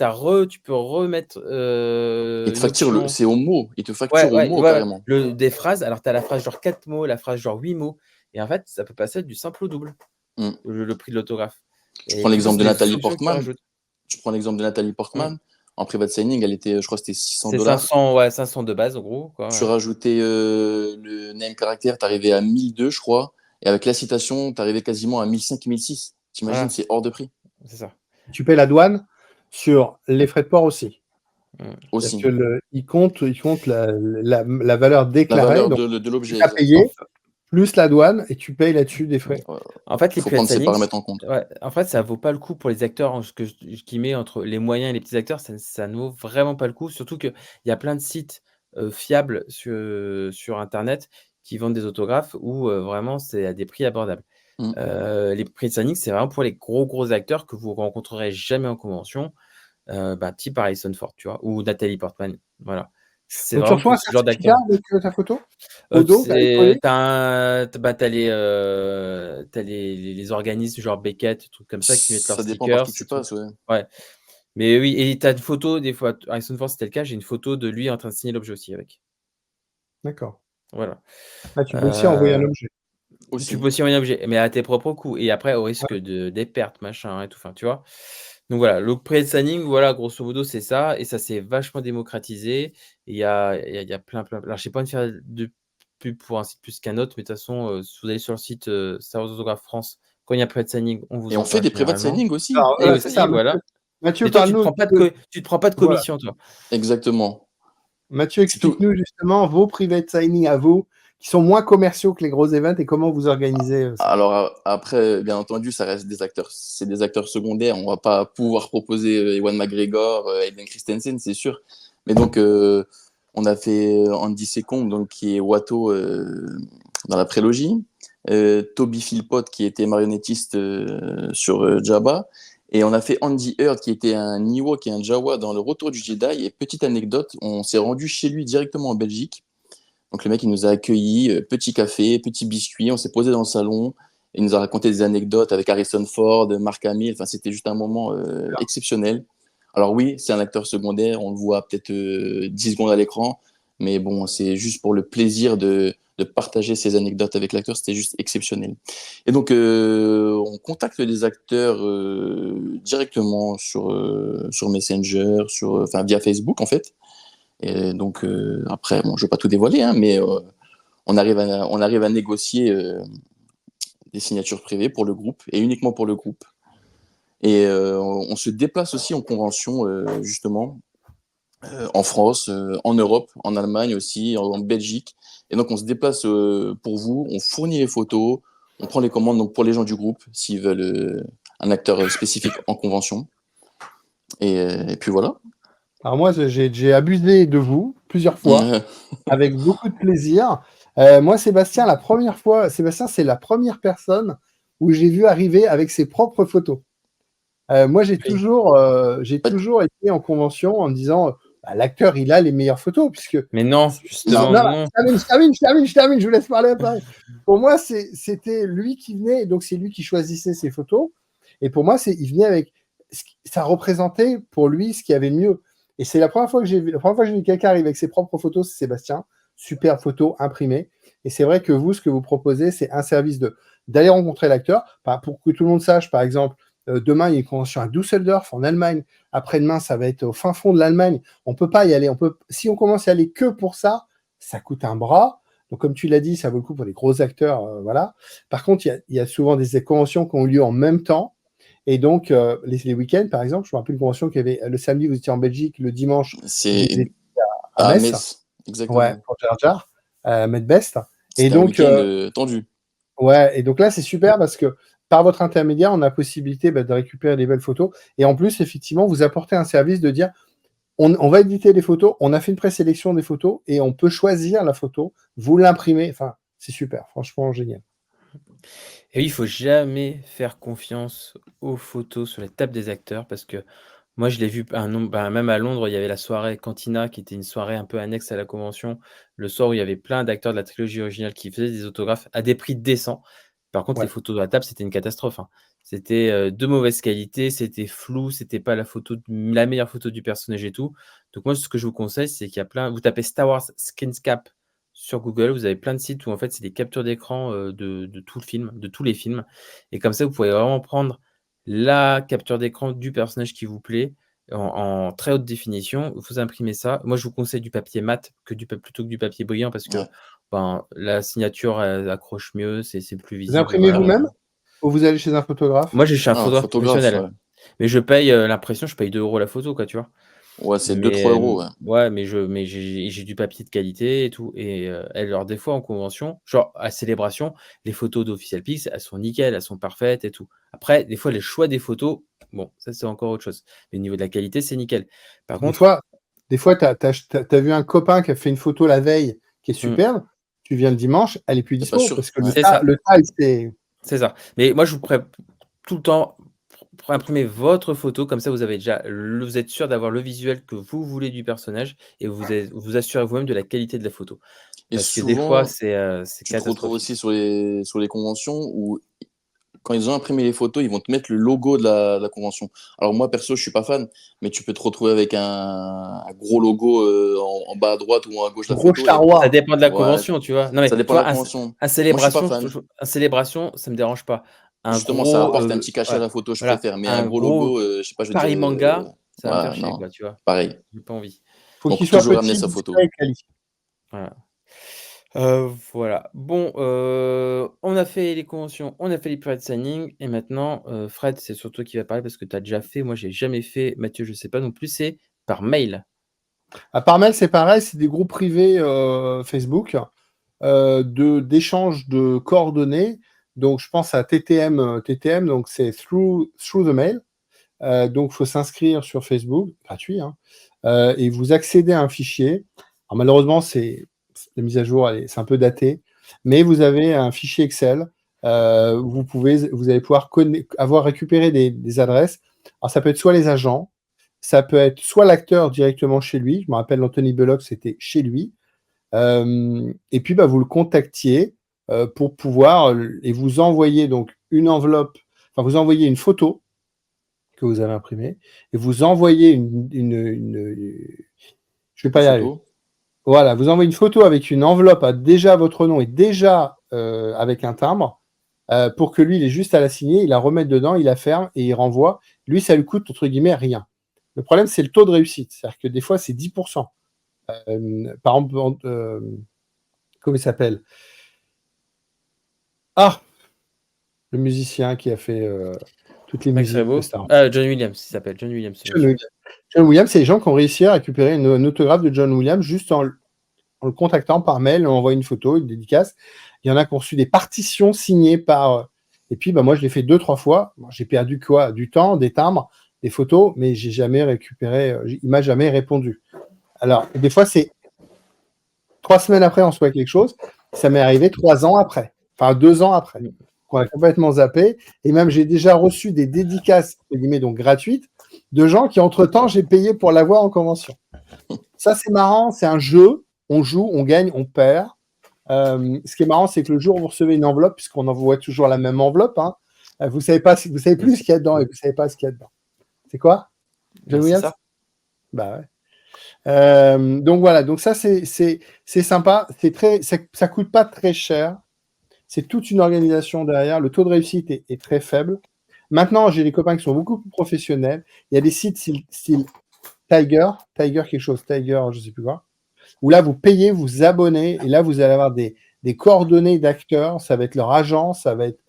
tu peux remettre, Il te une facture option c'est au mot, il te ouais, facture au ouais, mot ouais, carrément. des phrases, alors tu as la phrase genre 4 mots, la phrase genre 8 mots et en fait, ça peut passer du simple au double, Mmh. le prix de l'autographe Je et prends du coup, l'exemple c'est de des Nathalie options que tu Portman. rajoutes. Je prends l'exemple de Nathalie Mmh. Portman. En private signing, elle était, je crois que c'était 600 C'est dollars. 500, ouais, 500 de base en gros, quoi, Tu ouais. rajoutais le name character, t'arrivais à 1002, je crois. Et avec la citation, t'arrivais quasiment à 1005, 1006. T'imagines, Voilà, c'est hors de prix c'est ça. Tu payes la douane sur les frais de port aussi. Mmh. C'est-à-dire que aussi. il compte la valeur La déclarée, valeur donc de tu l'objet, as exactement. payé, plus la douane, et tu payes là-dessus des frais. En fait, Il les faut private prendre ces signings, paramètres en compte. ouais, en fait, ça vaut pas le coup pour les acteurs, ce que je qui met entre les moyens et les petits acteurs, ça ne vaut vraiment pas le coup. Surtout qu'il y a plein de sites, fiables sur internet qui vendent des autographes où, vraiment c'est à des prix abordables. Mm. Les private signings, c'est vraiment pour les gros acteurs que vous rencontrerez jamais en convention, type Harrison Ford, tu vois? Ou Natalie Portman, voilà. C'est Donc tu vraiment reçois pour un ce genre certificat d'acteurs. avec ta photo au dos, avec C'est collé. tu as tu as les organismes genre Beckett, trucs comme ça qui mettent leurs Ça dépend par stickers qui tu et tout. passes, ouais. Ouais, mais oui et tu as une photo des fois, Harrison Ford c'était le cas, j'ai une photo de lui en train de signer l'objet aussi avec. D'accord. Voilà, Ah, tu peux aussi envoyer un heu, objet. tu Aussi. peux aussi envoyer un objet, mais à tes propres coûts et après au risque de des pertes machin et tout, enfin, tu vois? Donc voilà, le pre-signing, voilà, grosso modo, c'est ça et ça s'est vachement démocratisé. Et il y a plein alors j'ai pas envie de faire de pub pour un site plus qu'un autre, mais de toute façon, si vous allez sur le site, Star Wars Autograph France, quand il y a pre-signing, on Et vous on en fait parle des private généralement signing aussi. Alors et voilà, c'est ça, aussi Mathieu. voilà. Mathieu, Mais toi, parle-nous tu te prends pas de voilà. commission, toi? Exactement. Mathieu, C'est tout. explique-nous justement vos private signing à vous, qui sont moins commerciaux que les gros events, et comment vous organisez ça. Alors après, bien entendu, ça reste des acteurs. C'est des acteurs secondaires. On va pas pouvoir proposer Ewan McGregor, Hayden Christensen, c'est sûr. Mais donc, on a fait Andy Secombe, donc qui est Watto dans la prélogie, Toby Philpott qui était marionnettiste sur Jabba, et on a fait Andy Heard qui était un Ewok et un Jawa dans le Retour du Jedi. Et petite anecdote, on s'est rendu chez lui directement en Belgique. Donc le mec, il nous a accueillis, petit café, petit biscuit, on s'est posé dans le salon, il nous a raconté des anecdotes avec Harrison Ford, Mark Hamill, enfin c'était juste un moment exceptionnel. Alors oui, c'est un acteur secondaire, on le voit peut-être 10 secondes à l'écran, mais bon, c'est juste pour le plaisir de partager ces anecdotes avec l'acteur, c'était juste exceptionnel. Et donc on contacte les acteurs directement sur Messenger, enfin via Facebook en fait. Et donc après, bon, je vais pas tout dévoiler, hein, mais on arrive à négocier des signatures privées pour le groupe et uniquement pour le groupe. Et on se déplace aussi en convention justement en France, en Europe, en Allemagne aussi, en Belgique. Et donc on se déplace pour vous, on fournit les photos, on prend les commandes donc pour les gens du groupe s'ils veulent un acteur spécifique en convention. Et puis voilà. Alors moi, j'ai abusé de vous plusieurs fois, avec beaucoup de plaisir. Moi, Sébastien, Sébastien, c'est la première personne où j'ai vu arriver avec ses propres photos. Moi, j'ai Oui. toujours été en convention en me disant, bah, l'acteur, il a les meilleures photos, puisque Mais non, non, justement, non, non. je termine, je vous laisse parler après. Pour moi, c'était lui qui venait, donc c'est lui qui choisissait ses photos. Et pour moi, il venait avec, ça représentait pour lui ce qu'il y avait de mieux. Et c'est la première fois que j'ai vu quelqu'un arriver avec ses propres photos, c'est Sébastien. Super photo imprimée. Et c'est vrai que vous, ce que vous proposez, c'est un service d'aller rencontrer l'acteur. Pour que tout le monde sache, par exemple, demain, il y a une convention à Düsseldorf, en Allemagne. Après-demain, ça va être au fin fond de l'Allemagne. On peut pas y aller. Si on commence à aller que pour ça, ça coûte un bras. Donc, comme tu l'as dit, ça vaut le coup pour les gros acteurs. Voilà. Par contre, il y a souvent des conventions qui ont lieu en même temps. Et donc, les week-ends, par exemple, je me rappelle une convention qu'il y avait le samedi, vous étiez en Belgique, le dimanche, vous C'est étiez à à Metz, Metz, ouais, exactement. pour Jar Jar, Medbest. Et C'était un donc, week-end tendu. ouais, et donc là, c'est super parce que par votre intermédiaire, on a la possibilité de récupérer des belles photos. Et en plus, effectivement, vous apportez un service de dire, on va éditer les photos, on a fait une présélection des photos et on peut choisir la photo, vous l'imprimez. Enfin, c'est super, franchement génial. Et oui, il faut jamais faire confiance aux photos sur les tables des acteurs parce que moi, je l'ai vu même à Londres, il y avait la soirée Cantina qui était une soirée un peu annexe à la convention. Le soir où il y avait plein d'acteurs de la trilogie originale qui faisaient des autographes à des prix décents. Par contre, les Ouais. photos de la table, c'était une catastrophe, hein. C'était de mauvaise qualité, c'était flou, c'était pas la meilleure photo du personnage et tout. Donc moi, ce que je vous conseille, c'est qu'il y a vous tapez Star Wars Skinscap sur Google, vous avez plein de sites où en fait c'est des captures d'écran de tout le film, de tous les films. Et comme ça, vous pouvez vraiment prendre la capture d'écran du personnage qui vous plaît en très haute définition. Vous imprimez ça. Moi, je vous conseille du papier mat plutôt que du papier brillant parce que Ouais. la signature elle accroche mieux, c'est plus Vous visible. imprimez Voilà. vous-même ou vous allez chez un photographe? Moi, je suis un Ah, un photographe photographe, professionnel, ouais. mais je paye l'impression, je paye 2 € la photo, quoi, tu vois. Ouais, c'est Mais 2-3 euros, ouais. ouais, mais j'ai du papier de qualité et tout. Et alors, des fois, en convention, genre à Célébration, les photos d'Official Pix, elles sont nickel, elles sont parfaites et tout. Après, des fois, les choix des photos, bon, ça, c'est encore autre chose. Mais au niveau de la qualité, c'est nickel. Par Des contre, fois, tu as vu un copain qui a fait une photo la veille qui est superbe, tu viens le dimanche, elle est plus C'est pas dispo sûr. parce que Ouais. c'est ça, le taille, c'est. c'est ça. Mais moi, je vous prépare tout le temps pour imprimer votre photo, comme ça, vous êtes sûr d'avoir le visuel que vous voulez du personnage et vous assurez vous-même de la qualité de la photo. Et Parce que des fois, souvent, c'est tu te retrouves catastrophique. aussi sur les conventions où, quand ils ont imprimé les photos, ils vont te mettre le logo de la convention. Alors moi, perso, je suis pas fan, mais tu peux te retrouver avec un gros logo en bas à droite ou à gauche de la Gros photo. Star Ça Wars. dépend de la Ouais, convention, tu vois. Non, mais ça tu dépend de vois, la convention. un Moi, je suis pas célébration, fan. un célébration, ça me dérange pas. Un Justement, ça gros, apporte un petit cachet à ouais, la photo, je voilà, préfère. Mais un un gros gros logo, je sais pas, je veux dire, Paris Manga, ça va me faire ouais, chier, non, quoi, tu vois. pareil. J'ai pas envie. Faut qu'il Donc, soit toujours ramener petit, sa discret photo. et quali. Voilà. Voilà. Bon, on a fait les conventions, on a fait les private signing et maintenant, Fred, c'est sur toi qui va parler parce que tu as déjà fait. Moi, j'ai jamais fait. Mathieu, je sais pas non plus. C'est par mail. Par mail, c'est pareil, c'est des groupes privés Facebook d'échange de coordonnées. Donc, je pense à TTM, donc c'est through the mail. Donc, il faut s'inscrire sur Facebook, gratuit, hein, et vous accédez à un fichier. Alors, malheureusement, la mise à jour, c'est un peu daté, mais vous avez un fichier Excel. Vous allez pouvoir avoir récupéré des adresses. Alors, ça peut être soit les agents, ça peut être soit l'acteur directement chez lui. Je me rappelle, Anthony Bullock, c'était chez lui. Et puis, vous le contactiez pour pouvoir, et vous envoyez donc une enveloppe, enfin, vous envoyez une photo que vous avez imprimée, et vous envoyez je vais pas Une y arriver. photo. Voilà, vous envoyez une photo avec une enveloppe à déjà votre nom et déjà avec un timbre, pour que lui, il est juste à la signer, il la remet dedans, il la ferme et il renvoie. Lui, ça lui coûte, entre guillemets, rien. Le problème, c'est le taux de réussite. C'est-à-dire que des fois, c'est 10%. Par exemple, comment il s'appelle? Ah, le musicien qui a fait toutes les Max musiques de Rebo. Star Wars. John Williams, il s'appelle. John Williams, ce John monsieur. Williams. John Williams, c'est les gens qui ont réussi à récupérer un autographe de John Williams juste en le contactant par mail, on envoie une photo, une dédicace. Il y en a qui ont reçu des partitions signées par. Et puis, moi, je l'ai fait 2-3 fois. Bon, j'ai perdu quoi? Du temps, des timbres, des photos, mais j'ai jamais récupéré. Il m'a jamais répondu. Alors, des fois, c'est 3 semaines après, on reçoit quelque chose. Ça m'est arrivé 3 ans après. Enfin, 2 ans après. On a complètement zappé. Et même, j'ai déjà reçu des dédicaces, entre guillemets, donc gratuites, de gens qui, entre-temps, j'ai payé pour l'avoir en convention. Ça, c'est marrant. C'est un jeu. On joue, on gagne, on perd. Ce qui est marrant, c'est que le jour où vous recevez une enveloppe, puisqu'on envoie toujours la même enveloppe, hein, vous savez plus ce qu'il y a dedans et vous savez pas ce qu'il y a dedans. C'est quoi, John Williams? C'est ça. Bah ouais. Donc voilà, donc ça c'est sympa, ça coûte pas très cher. C'est toute une organisation derrière. Le taux de réussite est très faible. Maintenant, j'ai des copains qui sont beaucoup plus professionnels. Il y a des sites style Tiger quelque chose, Tiger, je sais plus quoi, où là, vous payez, vous abonnez, et là, vous allez avoir des coordonnées d'acteurs, ça va être leur agent, ça va être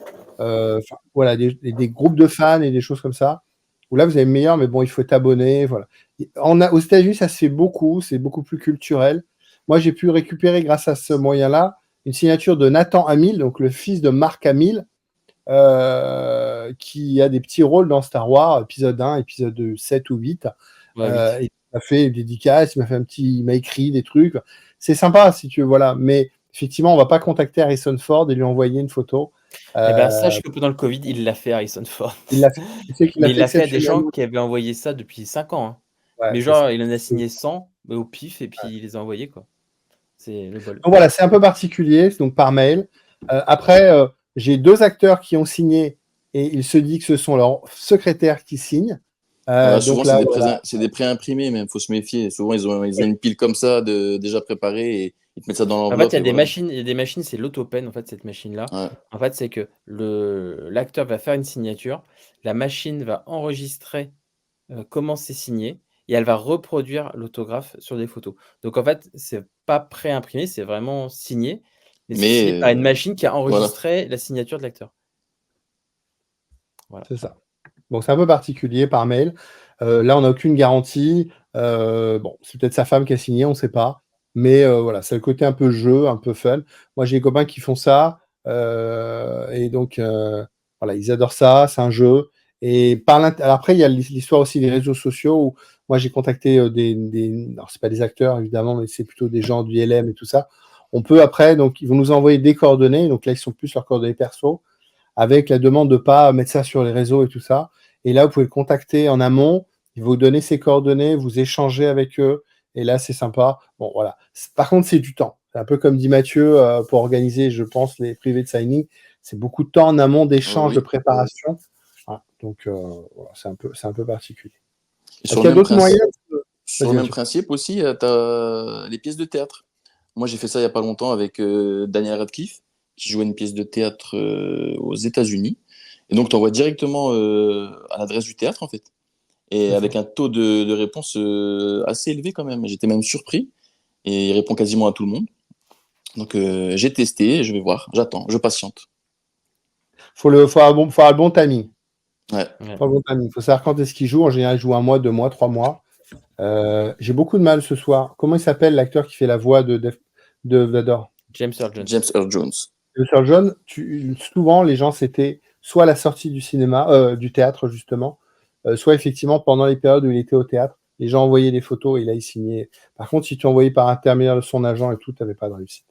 voilà, des groupes de fans et des choses comme ça, où là, vous avez le meilleur, mais bon, il faut t'abonner, voilà. Aux États-Unis, ça se fait beaucoup, c'est beaucoup plus culturel. Moi, j'ai pu récupérer, grâce à ce moyen-là, une signature de Nathan Hamill, donc le fils de Mark Hamill, qui a des petits rôles dans Star Wars, épisode 1, épisode 7 ou 8. Ouais, Et 8. il m'a fait une dédicace, il m'a écrit des trucs. C'est sympa, si tu veux, voilà. Mais effectivement, on va pas contacter Harrison Ford et lui envoyer une photo. Eh ben, sache que pendant le Covid, il l'a fait, Harrison Ford. Il l'a fait, tu sais qu'il l'a Mais il fait l'a fait à des gens exceptionnellement. qui avaient envoyé ça depuis 5 ans. Hein. Ouais, Mais c'est genre, ça. il en a signé 100 au pif et puis il les a envoyés, quoi. C'est le bol. Donc voilà, c'est un peu particulier, donc par mail. Après, j'ai 2 acteurs qui ont signé et il se dit que ce sont leurs secrétaires qui signent. Souvent, Donc là, voilà. c'est des préimprimés, même, faut se méfier. Souvent, ils ont une pile comme ça, déjà préparée, et ils te mettent ça dans En fait, l'enveloppe. il y a Et des voilà. machines, il y a des machines, c'est l'autopen, en fait, cette machine-là. Ouais. En fait, c'est que l'acteur va faire une signature, la machine va enregistrer comment c'est signé et elle va reproduire l'autographe sur des photos. Donc en fait, c'est pas pré-imprimé, c'est vraiment signé, mais c'est signé Mais par une machine qui a voilà. enregistré la signature de l'acteur. Voilà. C'est ça. Donc c'est un peu particulier par mail. Là, on n'a aucune garantie. Bon, c'est peut-être sa femme qui a signé, on ne sait pas. Mais voilà, c'est le côté un peu jeu, un peu fun. Moi, j'ai des copains qui font ça. Et donc, voilà, ils adorent ça. C'est un jeu. Et alors après, il y a l'histoire aussi des réseaux sociaux où moi, j'ai contacté alors, c'est pas des acteurs, évidemment, mais c'est plutôt des gens du LM et tout ça. On peut après, donc, ils vont nous envoyer des coordonnées. Donc là, ils sont plus leurs coordonnées perso avec la demande de ne pas mettre ça sur les réseaux et tout ça. Et là, vous pouvez le contacter en amont, il va vous donner ses coordonnées, vous échangez avec eux, et là, c'est sympa. Bon, voilà. Par contre, c'est du temps. C'est un peu comme dit Mathieu, pour organiser, je pense, les privés de signing, c'est beaucoup de temps en amont d'échange, de Oui. préparation. Voilà. Donc, voilà, c'est un peu particulier. Et Est-ce qu'il y a d'autres moyens sur Vas-y, le même Mathieu. principe aussi, tu as les pièces de théâtre. Moi, j'ai fait ça il n'y a pas longtemps avec Daniel Radcliffe, qui jouait une pièce de théâtre aux États-Unis. Et donc, tu envoies directement à l'adresse du théâtre, en fait. Et C'est avec ça. un taux de réponse assez élevé quand même. J'étais même surpris. Et il répond quasiment à tout le monde. Donc, j'ai testé, je vais voir. J'attends, je patiente. Faut avoir le bon timing. Ouais. Faut avoir le bon timing. Il faut savoir quand est-ce qu'il joue. En général, il joue 1 mois, 2 mois, 3 mois. J'ai beaucoup de mal ce soir. Comment il s'appelle l'acteur qui fait la voix de Vador? James Earl Jones. James Earl Jones. Le Sir John, souvent les gens c'était soit à la sortie du cinéma, du théâtre justement, soit effectivement pendant les périodes où il était au théâtre, les gens envoyaient des photos et là il signait. Par contre, si tu envoyais par intermédiaire de son agent et tout, tu n'avais pas de réussite.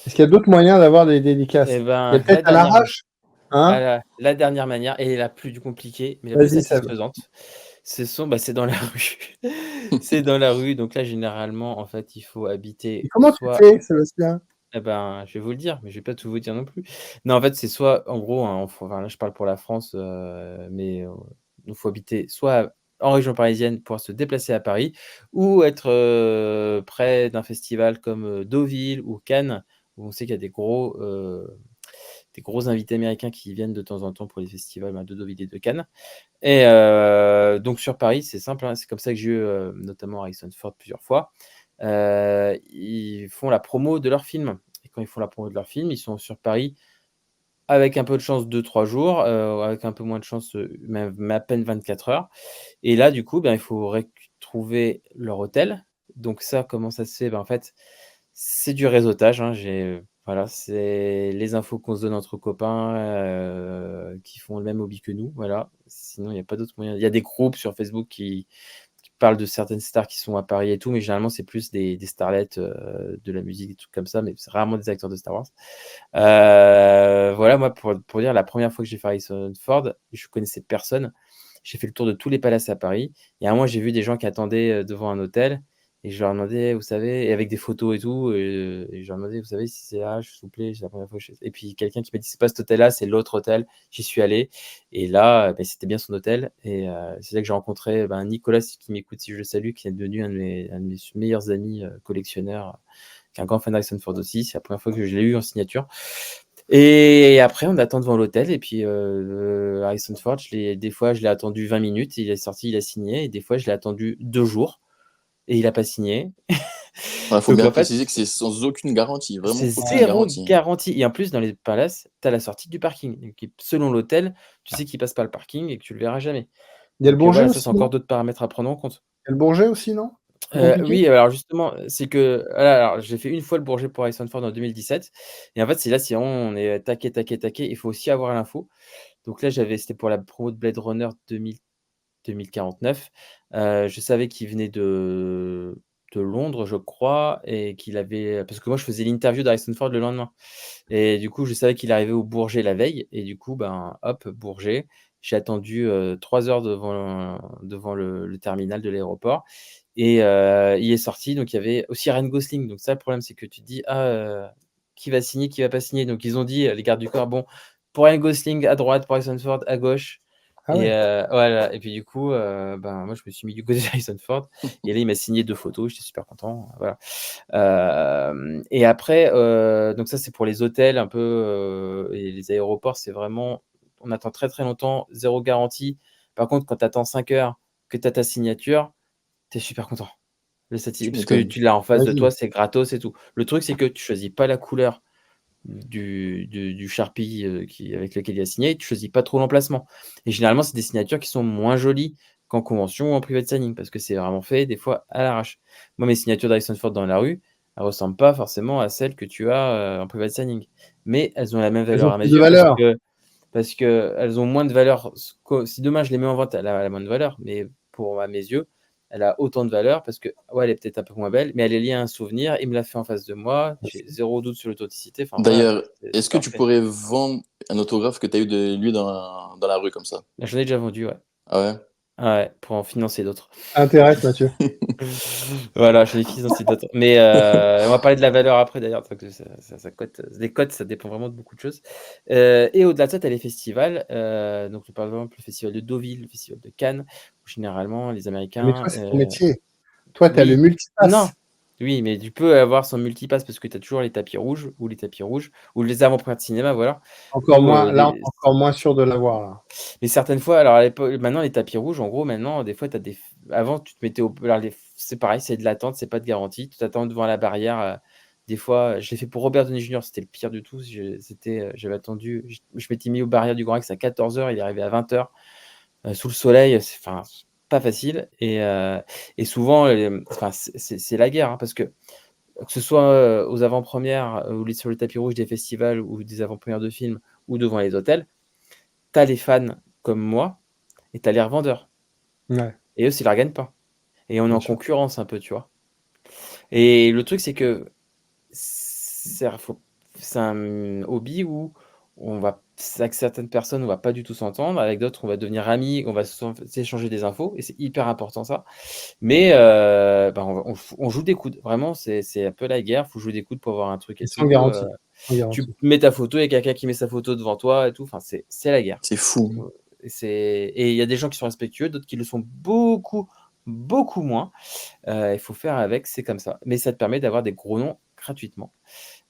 Est-ce qu'il y a d'autres moyens d'avoir des dédicaces? Eh Il y ben, a peut-être à l'arrache, hein? la dernière manière, et la plus compliquée, mais la plus Vas-y, Seb. satisfaisante, c'est dans la rue. C'est dans la rue, donc là, généralement, en fait, il faut Et habiter comment tu soit fais, Sébastien? eh ben, je vais vous le dire, mais je vais pas tout vous dire non plus. Non, en fait, c'est soit, en gros, hein, enfin, là, je parle pour la France, mais il faut habiter soit en région parisienne pour se déplacer à Paris ou être près d'un festival comme Deauville ou Cannes, où on sait qu'il y a des gros invités américains qui viennent de temps en temps pour les festivals de Deauville et de Cannes. Et donc sur Paris, c'est simple, hein, c'est comme ça que j'ai eu notamment Harrison Ford plusieurs fois. Ils font la promo de leur film. Et quand ils font la promo de leur film, ils sont sur Paris avec un peu de chance 2-3 jours, avec un peu moins de chance, même à peine 24 heures. Et là, du coup, il faut trouver leur hôtel. Donc ça, comment ça se fait? En fait, c'est du réseautage, hein. Voilà, c'est les infos qu'on se donne entre copains qui font le même hobby que nous. Voilà. Sinon, il n'y a pas d'autre moyen. Il y a des groupes sur Facebook qui parle de certaines stars qui sont à Paris et tout, mais généralement, c'est plus des starlets de la musique, des trucs comme ça, mais c'est rarement des acteurs de Star Wars. Voilà, moi, pour dire, la première fois que j'ai fait Harrison Ford, je connaissais personne. J'ai fait le tour de tous les palaces à Paris. Et à un moment, j'ai vu des gens qui attendaient devant un hôtel. Et je leur demandais, vous savez, et avec des photos et tout, et je leur demandais, vous savez, si c'est là, s'il vous plaît, c'est la première fois que je... Et puis quelqu'un qui m'a dit, c'est pas cet hôtel-là, c'est l'autre hôtel. J'y suis allé. Et là, c'était bien son hôtel. Et c'est là que j'ai rencontré Nicolas, qui m'écoute, si je le salue, qui est devenu un de mes meilleurs amis collectionneurs, qui est un grand fan d'Harrison Ford aussi. C'est la première fois que je l'ai eu en signature. Et après, on attend devant l'hôtel. Et puis, Harrison Ford, des fois, je l'ai attendu 20 minutes. Il est sorti, il a signé. Et des fois, je l'ai attendu 2 jours. Et il n'a pas signé. Il faut Donc, bien en fait, préciser que c'est sans aucune garantie, vraiment c'est aucune zéro garantie. garantie. Et en plus, dans les palaces, tu as la sortie du parking. Donc, selon l'hôtel, tu sais qu'il passe pas le parking et que tu le verras jamais. Il y a le Donc, Bourget voilà, ça, aussi, c'est non? encore d'autres paramètres à prendre en compte. Il y a le Bourget aussi, non? Plus compliqué? Oui, alors justement, c'est que voilà, alors j'ai fait une fois le Bourget pour Harrison Ford en 2017 et en fait, c'est vraiment on est taquet, taquet, taquet. Il faut aussi avoir l'info. Donc là, c'était pour la promo de Blade Runner 2049. Je savais qu'il venait de Londres, je crois et qu'il avait parce que moi, je faisais l'interview d'Harrison Ford le lendemain et du coup, je savais qu'il arrivait au Bourget la veille et du coup, ben, hop, Bourget. J'ai attendu, 3 heures devant le terminal de l'aéroport et il est sorti, donc il y avait aussi Ryan Gosling. Donc ça, le problème, c'est que tu te dis: «Ah, qui va signer, qui va pas signer?» Donc ils ont dit, les gardes du corps: «Bon, pour Ryan Gosling à droite, pour Harrison Ford à gauche». Ah Et ouais. voilà et puis du coup, ben, moi, je me suis mis du côté d'Harrison Ford et là, il m'a signé 2 photos, j'étais super content, voilà. Et après, donc ça, c'est pour les hôtels un peu, et les aéroports, c'est vraiment on attend très, très longtemps, 0 garantie. Par contre, quand tu attends 5 heures, que tu as ta signature, tu es super content. Tu Parce que m'étonnes. tu l'as en face de J'imagine. toi, c'est gratos et tout. Le truc, c'est que tu choisis pas la couleur du Sharpie, avec lequel il a signé, tu choisis pas trop l'emplacement et généralement, c'est des signatures qui sont moins jolies qu'en convention ou en private signing parce que c'est vraiment fait des fois à l'arrache. Moi, mes signatures d'Harrison Ford dans la rue, elles ressemblent pas forcément à celles que tu as, en private signing, mais elles ont la même Elles ont valeur à mes plus de yeux valeur. parce qu'elles ont moins de valeur. Si demain je les mets en vente, elle a moins de valeur, mais à mes yeux, elle a autant de valeur parce que, ouais, elle est peut-être un peu moins belle, mais elle est liée à un souvenir. Il me l'a fait en face de moi. J'ai zéro doute sur l'authenticité. Enfin, voilà, quoi. D'ailleurs, est-ce C'est que tu parfait. pourrais vendre un autographe que tu as eu de lui dans la rue comme ça? J'en ai déjà vendu, ouais. Ah ouais? Ah ouais, pour en financer d'autres. Ça intéresse, Mathieu. Voilà, je ai financé d'autres. Mais on va parler de la valeur après d'ailleurs, parce que ça cote. Les cotes, ça dépend vraiment de beaucoup de choses. Et au-delà de ça, tu as les festivals. Donc, par exemple, le festival de Deauville, le festival de Cannes, où généralement les Mais Américains. toi, c'est ton métier. Toi, tu as le Oui, non, multipass. oui, mais tu peux avoir son multipass parce que tu as toujours les tapis rouges ou les avant-premières de cinéma, voilà. Encore Ou moins, là, on est encore moins sûr de l'avoir, là. mais certaines fois, alors à l'époque, maintenant les tapis rouges, en gros, maintenant, des fois, tu as avant, tu te mettais alors c'est pareil, c'est de l'attente, c'est pas de garantie. Tu t'attends devant la barrière. Des fois, je l'ai fait pour Robert Downey Jr., c'était le pire du tout. J'avais attendu, je m'étais mis aux barrières du Grand Rex à 14 heures, il est arrivé à 20 heures. Sous le soleil, c'est pas facile et souvent, enfin, c'est la guerre, hein, parce que ce soit, aux avant-premières, ou sur les tapis rouges des festivals ou des avant-premières de films ou devant les hôtels, tu as les fans comme moi et tu as les revendeurs Ouais, et eux, c'est leur gagne-pain et on est bien en sûr. concurrence un peu, tu vois? Et le truc, c'est que c'est un hobby où avec certaines personnes, on va pas du tout s'entendre, avec d'autres, on va devenir amis, on va s'échanger des infos et c'est hyper important ça. Mais bah, on joue des coudes. Vraiment, c'est un peu la guerre, faut jouer des coudes pour avoir un truc Et et sans tout. garantie. Sans Tu garantie. mets ta photo, il y a quelqu'un qui met sa photo devant toi et tout. Enfin, c'est la guerre. C'est fou. Et il y a des gens qui sont respectueux, d'autres qui le sont beaucoup, beaucoup moins. Il faut faire avec, c'est comme ça. Mais ça te permet d'avoir des gros noms gratuitement.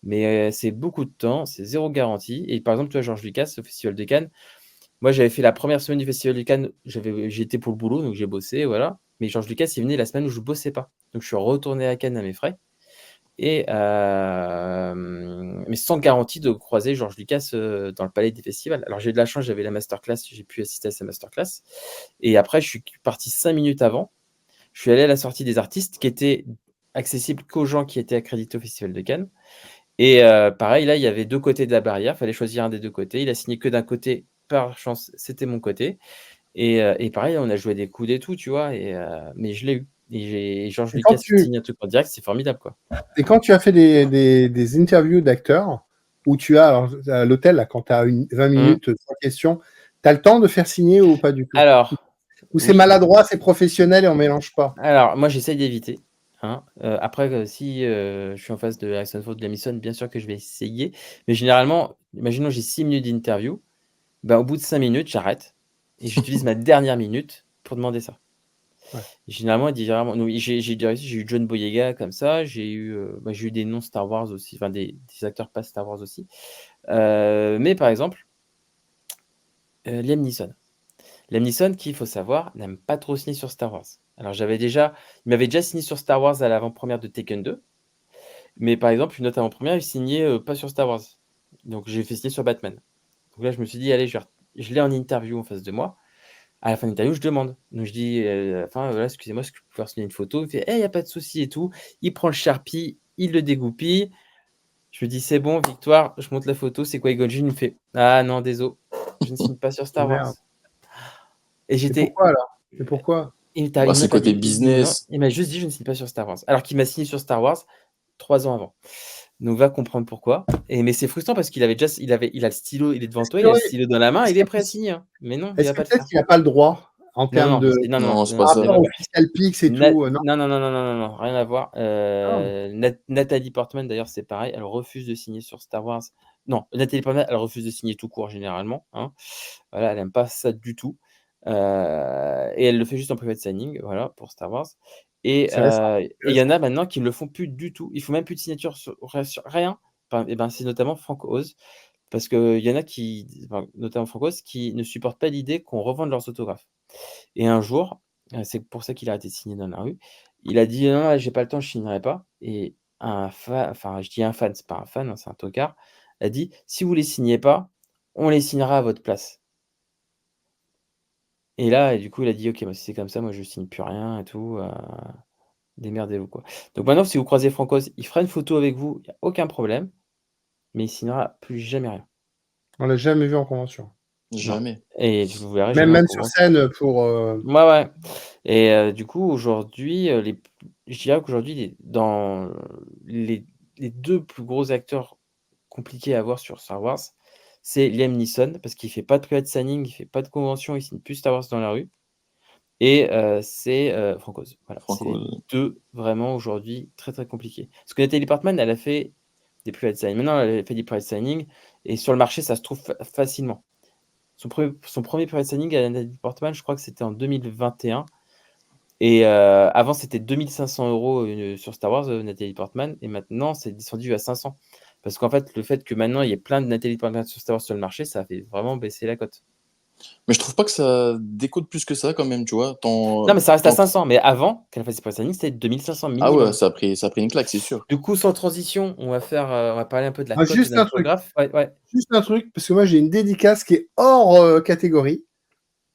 Mais c'est beaucoup de temps, c'est zéro garantie. Et par exemple, tu vois, Georges Lucas au Festival de Cannes, moi, j'avais fait la première semaine du Festival de Cannes, j'étais pour le boulot, donc j'ai bossé, voilà. Mais Georges Lucas, il venait la semaine où je bossais pas. Donc je suis retourné à Cannes à mes frais et mais sans garantie de croiser Georges Lucas, dans le palais des festivals. Alors j'ai eu de la chance, j'avais la masterclass, j'ai pu assister à sa masterclass et après je suis parti 5 minutes avant. Je suis allé à la sortie des artistes qui était accessible qu'aux gens qui étaient accrédités au Festival de Cannes et pareil, là, il y avait 2 côtés de la barrière, fallait choisir un des 2 côtés. Il a signé que d'un côté, par chance, c'était mon côté et pareil, on a joué des coudes et tout, tu vois? Mais je l'ai eu et Georges Et quand Lucas qui tu signe un truc en direct, c'est formidable, quoi. et quand tu as fait des interviews d'acteurs où tu as alors à l'hôtel, là, quand tu as 20 Mmh. minutes, 3 questions, tu as le temps de faire signer ou pas du tout? Alors, Ou c'est oui, maladroit, c'est professionnel et on mélange pas? alors moi, j'essaye d'éviter, hein. Après, si, je suis en face de Harrison Ford, de Liam Neeson, bien sûr que je vais essayer, mais généralement, imaginons j'ai 6 minutes d'interview, ben, au bout de 5 minutes, j'arrête et j'utilise ma dernière minute pour demander ça. Ouais. Généralement, il dit vraiment oui, j'ai eu John Boyega comme ça, j'ai eu des noms Star Wars aussi, enfin des acteurs pas Star Wars aussi. Mais par exemple, Liam Neeson. Liam Neeson qui, il faut savoir, n'aime pas trop signer sur Star Wars. Alors il m'avait déjà signé sur Star Wars à l'avant-première de Taken 2, mais par exemple, une autre avant-première, il signait, pas sur Star Wars. Donc j'ai fait signer sur Batman. Donc là, je me suis dit: «Allez, je l'ai en interview en face de moi». À la fin de l'interview, je demande. Donc je dis, enfin voilà, excusez-moi, est-ce que je peux faire signer une photo? Il fait, il n'y a pas de souci et tout. Il prend le Sharpie, il le dégoupille. Je lui dis, c'est bon, Victoire, je monte la photo, c'est quoi Gonjin? Il me fait, ah non, désolé, je ne signe pas sur Star Wars. Merde. Et Et j'étais. pourquoi alors? Et pourquoi? Il Bah, c'est m'a pas côté dit, non, business. il m'a juste dit, je ne signe pas sur Star Wars. Alors qu'il m'a signé sur Star Wars 3 ans avant. Donc va comprendre pourquoi. Mais c'est frustrant parce qu'il avait déjà, il a le stylo, il est devant Est-ce toi, que, il a le stylo dans la main, est-ce il est que, prêt à signer, hein. Mais non, il est-ce va que pas le peut-être faire. qu'il n'a pas le droit en Non, termes non, de non, Non, c'est non, pas par c'est ça. rapport au fiscal Pix et tout? Non. Non, non, non, non, non, non, non, rien à voir. Ah, Nathalie Portman, d'ailleurs, c'est pareil, elle refuse de signer sur Star Wars. Non, Nathalie Portman, elle refuse de signer tout court généralement, hein. Voilà, elle aime pas ça du tout. Et elle le fait juste en private signing, voilà, pour Star Wars. Et c'est récent. il y en a maintenant qui ne le font plus du tout. Il faut même plus de signature sur rien. Enfin, et ben, c'est notamment Frank Oz, parce qu'il y en a qui, enfin, notamment Frank Oz, qui ne supportent pas l'idée qu'on revende leurs autographes. Et un jour, c'est pour ça qu'il a arrêté de signer dans la rue, il a dit: «Non, là, j'ai pas le temps, je signerai pas», et enfin, je dis un fan, c'est pas un fan, hein, c'est un tocard, a dit: «Si vous les signez pas, on les signera à votre place». Et là, et du coup, il a dit: «OK, bah, si c'est comme ça, moi, je signe plus rien et tout, démerdez-vous, quoi». Donc maintenant, si vous croisez Frank Oz, il fera une photo avec vous, il y a aucun problème, mais il signera plus jamais rien. On l'a jamais vu en convention. Non, Jamais. et vous verrez Même, jamais en même sur convention. scène pour. Ouais, ouais. Et du coup, aujourd'hui, je dirais qu'aujourd'hui, dans les 2 plus gros acteurs compliqués à voir sur Star Wars, c'est Liam Neeson, parce qu'il fait pas de private signing, il fait pas de convention, il signe plus Star Wars dans la rue, et c'est Frank Oz. Voilà, c'est les Franco. 2 vraiment aujourd'hui très, très compliqués. Parce que Natalie Portman, elle a fait des private signings. Maintenant, elle a fait des private signings et sur le marché, ça se trouve facilement. Son premier private signing à Natalie Portman, je crois que c'était en 2021. Et avant, c'était 2 500 € sur Star Wars, Nathalie Portman, et maintenant, c'est descendu à 500. Parce qu'en fait, le fait que maintenant, il y ait plein de Nathalie Portman sur Star Wars sur le marché, ça a fait vraiment baisser la cote. Mais je trouve pas que ça décode plus que ça quand même, tu vois. Non, mais ça reste à 500. Mais avant, qu'elle fasse ses pré-signings, c'était 2 500 Ah ouais, minimum. ça a pris une claque, c'est sûr. Du coup, sans transition, on va parler un peu de la Ah, cote juste d'un un truc. autographe. Ouais, ouais. Juste un truc, parce que moi j'ai une dédicace qui est hors catégorie.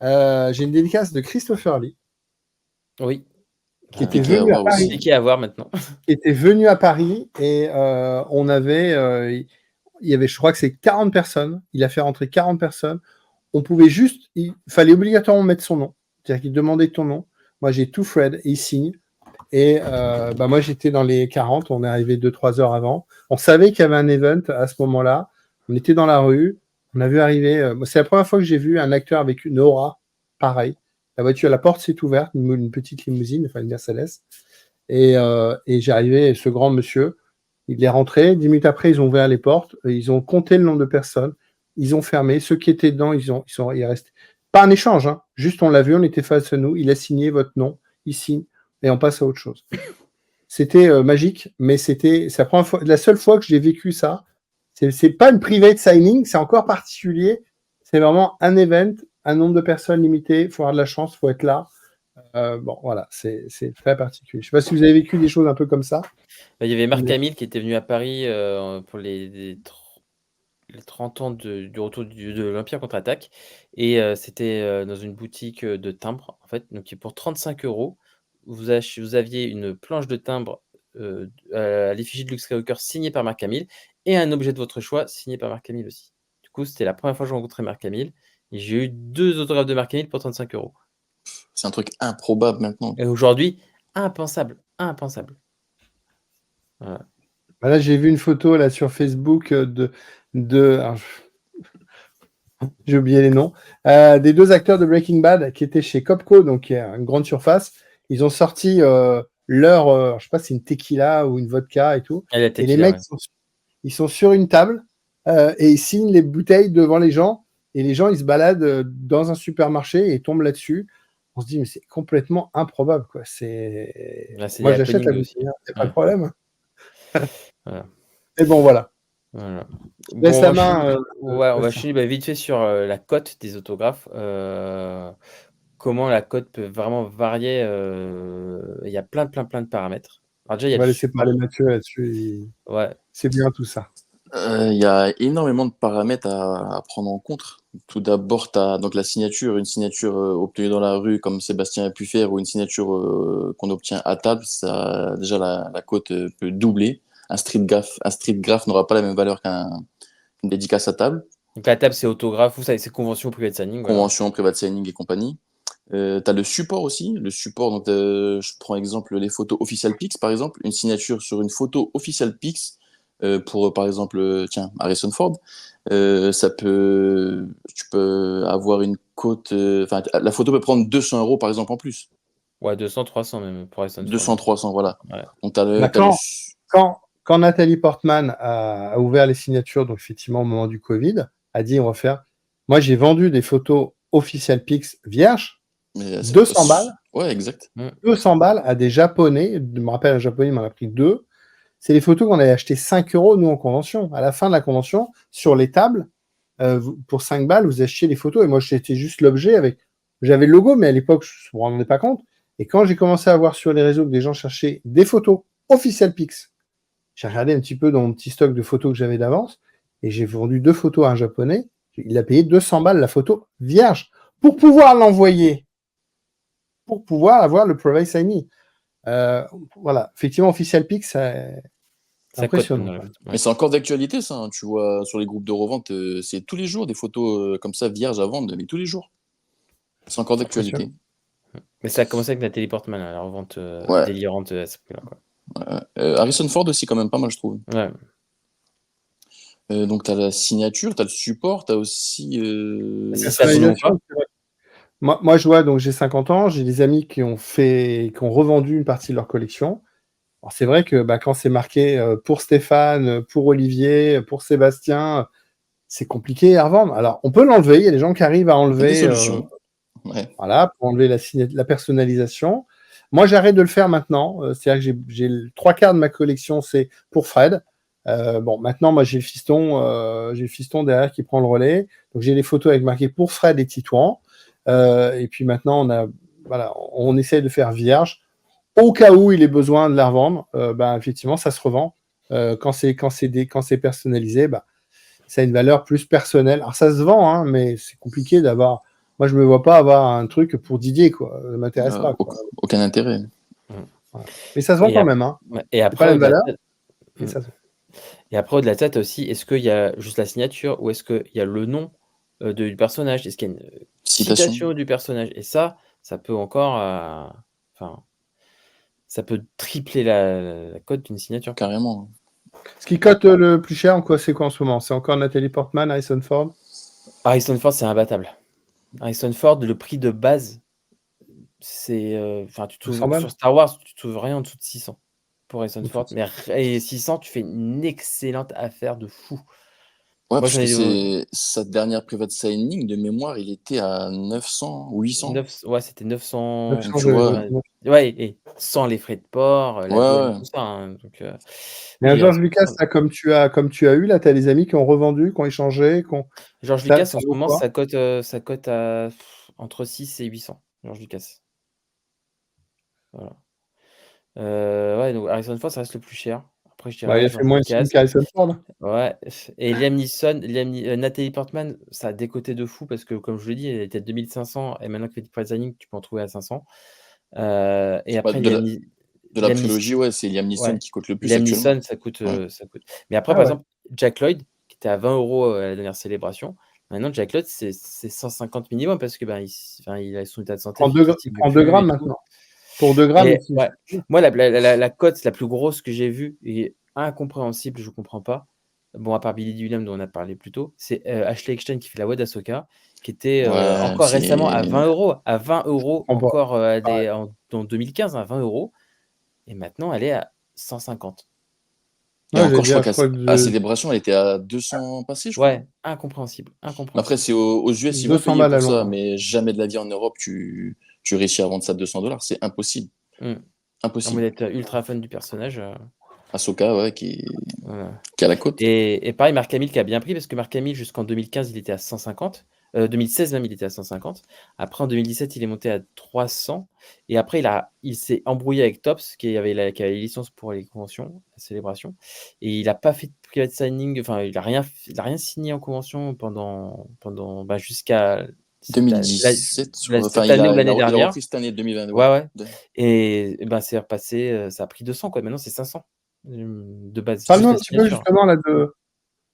J'ai une dédicace de Christopher Lee, Oui. qui était Compliqué à venu à voir Paris. aussi. Compliqué à voir maintenant. Qui était venu à Paris et on avait, il y avait, je crois que c'est 40 personnes. Il a fait rentrer 40 personnes. On pouvait juste, il fallait obligatoirement mettre son nom. C'est-à-dire qu'il demandait ton nom. Moi, j'ai tout Fred et il signe. Et bah, moi, j'étais dans les 40. On est arrivé 2-3 heures avant. On savait qu'il y avait un event à ce moment-là. On était dans la rue. On a vu arriver. C'est la première fois que j'ai vu un acteur avec une aura pareil. La voiture, la porte s'est ouverte, une petite limousine, enfin une Mercedes. Et j'ai arrivé, ce grand monsieur, il est rentré. 10 minutes après, ils ont ouvert les portes. Ils ont compté le nombre de personnes. Ils ont fermé. Ceux qui étaient dedans, ils restent. Pas un échange, hein. Juste on l'a vu, on était face à nous. Il a signé votre nom. Il signe et on passe à autre chose. C'était magique, mais c'est la seule fois que j'ai vécu ça. C'est pas une private signing, c'est encore particulier. C'est vraiment un event, un nombre de personnes limité. Il faut avoir de la chance, il faut être là. Bon, voilà, c'est très particulier. Je ne sais pas si vous avez vécu des choses un peu comme ça. Il y avait Marc Mais- Hamill qui était venu à Paris pour les 30 ans du retour de l'Empire contre-attaque. Et c'était dans une boutique de timbres, en fait. Donc pour 35 €, vous aviez une planche de timbre à l'effigie de Luke Skywalker signée par Marc Hamill et un objet de votre choix signé par Marc Hamill aussi. Du coup, c'était la première fois que je rencontrais Marc Hamill. Et j'ai eu 2 autographes de Marc Hamill pour 35 €. C'est un truc improbable maintenant. Et aujourd'hui, impensable. Impensable. Voilà. Bah là, j'ai vu une photo là sur Facebook alors, j'ai oublié les noms, des 2 acteurs de Breaking Bad qui étaient chez Copco, donc qui est une grande surface. Ils ont sorti leur, je sais pas, si c'est une tequila ou une vodka et tout. Et la Et les tequila, mecs, ouais. ils sont sur une table et ils signent les bouteilles devant les gens. Et les gens, ils se baladent dans un supermarché et tombent là-dessus. On se dit, mais c'est complètement improbable, quoi. Là, c'est Moi, des j'achète la happenings aussi. bouteille, c'est pas Ouais. le problème. Voilà. Et bon, voilà. Voilà. Laisse Bon, la main. ouais, on va Bastien. enchaîner vite fait sur la cote des autographes. Comment la cote peut vraiment varier. Il y a plein de paramètres. Alors déjà, il y a On va le laisser parler support. Mathieu là-dessus. Ouais, C'est bien tout ça. Il y a énormément de paramètres à prendre en compte. Tout d'abord, tu as donc la signature, une signature obtenue dans la rue comme Sébastien a pu faire, ou une signature qu'on obtient à table, ça, déjà la cote peut doubler. Un street graph n'aura pas la même valeur qu'une dédicace à table. Donc la table, c'est autographe ou ça, c'est convention private signing. Voilà. Convention, private signing et compagnie. Tu as le support aussi. Le support, donc, je prends exemple les photos Official Pix, par exemple. Une signature sur une photo Official Pix pour, par exemple, tiens, Harrison Ford. Tu peux avoir une cote. Enfin, la photo peut prendre 200 euros, par exemple, en plus. Ouais, 200, 300 même pour Harrison Ford. 200, 300, voilà. Ouais. Donc, tu as le. Bah, t'as le- quand Nathalie Portman a ouvert les signatures, donc effectivement au moment du Covid, a dit on va faire. Moi, j'ai vendu des photos Official Pix vierges, mais 200 balles. Ouais, exact. 200 balles à des Japonais. Je me rappelle, un Japonais m'en a pris 2. C'est les photos qu'on avait achetées 5 euros, nous, en convention. À la fin de la convention, sur les tables, pour 5 balles, vous achetiez les photos. Et moi, j'étais juste l'objet avec. J'avais le logo, mais à l'époque, je ne me rendais pas compte. Et quand j'ai commencé à voir sur les réseaux que des gens cherchaient des photos Official Pix, j'ai regardé un petit peu dans mon petit stock de photos que j'avais d'avance. Et j'ai vendu 2 photos à un Japonais. Il a payé 200 balles la photo vierge pour pouvoir l'envoyer, pour pouvoir avoir le private signing. Voilà, effectivement, Official Pix, c'est Ça cote impressionnant. maintenant, ouais. Mais c'est encore d'actualité, ça. Hein. Tu vois, sur les groupes de revente, c'est tous les jours des photos comme ça, vierges à vendre, mais tous les jours. C'est encore d'actualité. Mais ça a commencé avec Nathalie Portman, la revente Ouais. délirante à ce prix-là. Quoi. Harrison Ford aussi, quand même, pas mal, je trouve. Ouais. Donc, tu as la signature, tu as le support, tu as aussi. Si ça tourne ou pas. Moi, je vois, donc j'ai 50 ans, j'ai des amis qui ont revendu une partie de leur collection. Alors, c'est vrai que quand c'est marqué pour Stéphane, pour Olivier, pour Sébastien, c'est compliqué à revendre. Alors, on peut l'enlever, il y a des gens qui arrivent à Il y a enlever. des solutions. Ouais. Voilà, pour enlever la personnalisation. Moi, j'arrête de le faire maintenant. C'est-à-dire que j'ai 3/4 de ma collection, c'est pour Fred. Bon, maintenant, moi, j'ai le fiston derrière qui prend le relais. Donc, j'ai les photos avec marqué pour Fred et Titouan. Et puis maintenant, on essaie de faire vierge. Au cas où il ait besoin de la revendre, effectivement, ça se revend. Quand c'est personnalisé, ça a une valeur plus personnelle. Alors, ça se vend, hein, mais c'est compliqué d'avoir. Moi, je me vois pas avoir un truc pour Didier, quoi. Ça m'intéresse pas. Quoi. Aucun intérêt. Voilà. Mais ça se vend quand même. Hein. Et après, pas la même valeur. Mais ça se vend. Et après, au-delà de ça, tu as aussi, est-ce qu'il y a juste la signature ou est-ce qu'il y a le nom du personnage? Est-ce qu'il y a une citation du personnage? Et ça peut encore. Enfin, ça peut tripler la cote d'une signature. Carrément. Ce qui cote le plus cher, c'est quoi en ce moment? C'est encore Nathalie Portman, Harrison Ford? Harrison Ford, c'est imbattable. Harrison Ford, le prix de base, c'est. Enfin, sur Star Wars, tu trouves rien en dessous de 600 pour Harrison Ford. Mais 600, tu fais une excellente affaire de fou. Ouais, parce que sa dernière private signing de mémoire, il était à 900 ou 800. Ouais, c'était 900. Tu vois. Ouais, et sans les frais de port, la douane, tout ça. Hein, donc, mais George Lucas, là, comme tu as eu, là, tu as des amis qui ont revendu, qui ont échangé. George Lucas, en ce moment, ça cote à entre 6 et 800. George Lucas. Voilà. Ouais, donc Harrison Ford, ça reste le plus cher. Après, je dirais. Il a fait moins de films qu'Harrison Ford. Ouais. Et Liam Neeson, Nathalie Portman, ça a décoté de fou parce que, comme je l'ai dit, elle était à 2500 et maintenant que fait private signing, tu peux en trouver à 500. Et après, de la trilogie, ouais, c'est Liam Neeson qui coûte le plus. Liam Neeson, ça coûte. Mais après, par exemple, Jack Lloyd, qui était à 20 € à la dernière célébration, maintenant, Jack Lloyd, c'est 150 minimum parce que il a son état de santé. Prends 2 grammes maintenant. Pour 2 grammes. Ouais. Moi, la cote la plus grosse que j'ai vue et incompréhensible, je ne comprends pas. Bon, à part Billy Williams dont on a parlé plus tôt, c'est Ashley Eckstein qui fait la voix d'Ahsoka, qui était encore récemment à 20 €. À 20 € encore en 2015, à 20 €. Et maintenant, elle est à 150. Et encore, je crois qu'à Célébration, elle était à 200 passés, je crois. Ouais, incompréhensible. Après, c'est aux US, ils vont payer pour ça, mais jamais de la vie en Europe, tu réussis à vendre ça à $200. C'est impossible. Impossible. On va être ultra fan du personnage. Ahsoka, ouais, qui a la cote. Et pareil, Mark Hamill qui a bien pris, parce que Mark Hamill, jusqu'en 2015, il était à 150. 2016 même, il était à 150. Après, en 2017, il est monté à 300. Et après, il s'est embrouillé avec Tops, qui avait les licences pour les conventions, la célébration. Et il n'a pas fait de private signing. Enfin, il a rien signé en convention pendant jusqu'à 2017, je crois. cette Enfin, année ou il l'année a dernière. repris cette année 2020. Ouais, ouais. De- Et c'est repassé, ça a pris 200, quoi. Maintenant, c'est 500 de base. Parle-nous Juste un la petit peu signature. justement là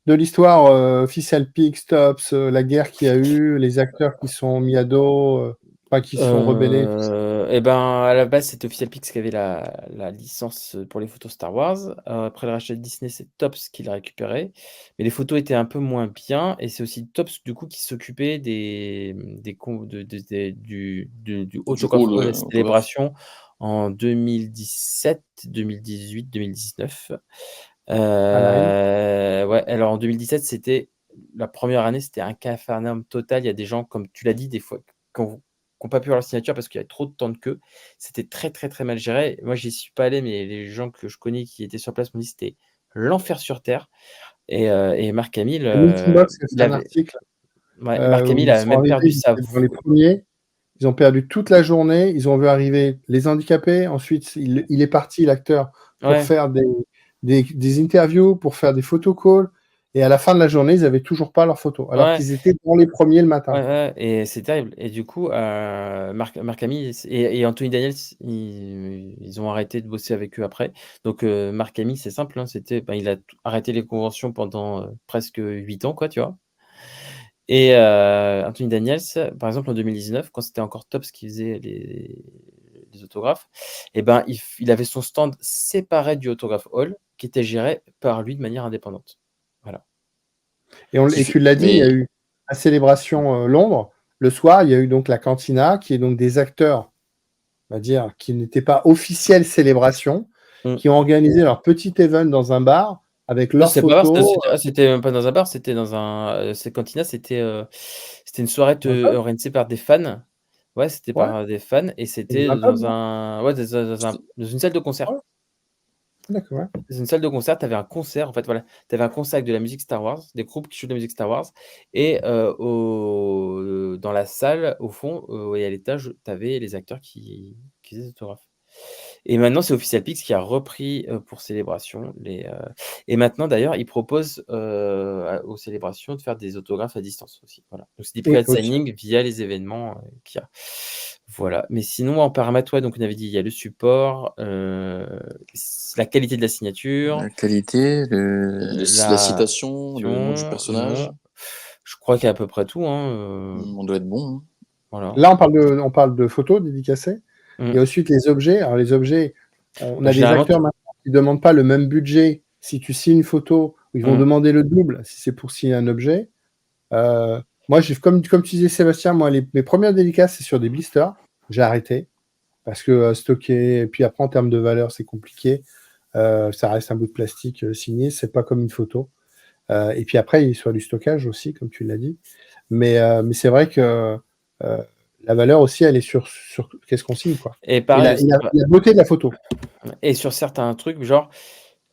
de l'histoire Official Pix, Tops, la guerre qu'il y a eu, les acteurs qui sont mis à dos, enfin qui se sont rebellés. À la base, c'était Official Pix qui avait la licence pour les photos Star Wars. Après le rachat de Disney, c'est Tops qui l'a récupéré. Mais les photos étaient un peu moins bien. Et c'est aussi Tops, du coup, qui s'occupait du Autograph rôle, Hall autographe. Célébration en 2017, 2018, 2019. Anaheim. Ouais, alors en 2017, la première année, c'était un capharnaüm total. Il y a des gens, comme tu l'as dit, des fois, qui n'ont pas pu avoir la signature parce qu'il y avait trop de temps de queue. C'était très, très, très mal géré. Moi, j'y suis pas allé, mais les gens que je connais qui étaient sur place m'ont dit que c'était l'enfer sur Terre. Et Marc Hamill, Meeting Box a il fait un avait, article ouais, Marc où Hamill ils a sont même arrivés, perdu ils sa étaient dans les voix. premiers. Ils ont perdu toute la journée. Ils ont vu arriver les handicapés. Ensuite, il est parti, l'acteur, pour Ouais, faire des interviews, pour faire des photo calls. Et à la fin de la journée, ils n'avaient toujours pas leurs photos, alors ouais. qu'ils étaient dans les premiers le matin. Ouais, ouais, et c'est terrible. Et du coup, Marc Hamill et Anthony Daniels, ils ont arrêté de bosser avec eux après. Donc, Marc Hamill, c'est simple, hein, il a arrêté les conventions pendant presque 8 ans, quoi, tu vois. Et Anthony Daniels, par exemple, en 2019, quand c'était encore Tops qui faisait les autographes, il avait son stand séparé du Autograph Hall, qui était géré par lui de manière indépendante. Voilà. Et tu l'as dit, il y a Mais eu la célébration Londres. Le soir, il y a eu donc la cantina, qui est donc des acteurs, on va dire, qui n'étaient pas officiels célébration, Mm. qui ont organisé leur petit event dans un bar avec Non, leurs c'était pas bar, photos. c'était même pas dans un bar, c'était dans c'est Cantina, c'était une soirée Dans le pub. organisée par des fans. Ouais, c'était Ouais, par des fans et c'est dans c'était un pub, dans non? dans une salle de concert. Ouais, d'accord, ouais. Dans une salle de concert, tu avais un concert, en fait, voilà. Tu avais un concert avec de la musique Star Wars, des groupes qui jouent de la musique Star Wars. Et dans la salle, au fond, et à l'étage, tu avais les acteurs qui faisaient des autographes. Et maintenant, c'est Official Pix qui a repris pour Célébration. Et maintenant, d'ailleurs, ils proposent aux célébrations de faire des autographes à distance aussi. Voilà. Donc, c'est des Oui, private aussi. signing via les événements qu'il y a. Voilà. Mais sinon, en paramètre, ouais, donc on avait dit il y a le support, la qualité de la signature, la qualité, la la citation, le nom du personnage, nom. Je crois qu'il y a à peu près tout. Hein, on doit être bon. Hein. voilà. Là, on parle de photos dédicacées. Il y a ensuite les objets. Alors, les objets, on a des Généralement, acteurs maintenant qui ne demandent pas le même budget. Si tu signes une photo, ils vont demander le double si c'est pour signer un objet. Moi, comme tu disais, Sébastien, mes premières dédicaces, c'est sur des blisters. J'ai arrêté parce que stocker, et puis après, en termes de valeur, c'est compliqué. Ça reste un bout de plastique signé, c'est pas comme une photo. Et puis après, il y a du stockage aussi, comme tu l'as dit. Mais c'est vrai que la valeur aussi, elle est sur qu'est-ce qu'on signe, quoi. et Et pareil aussi, la beauté de la photo. et sur certains trucs, genre,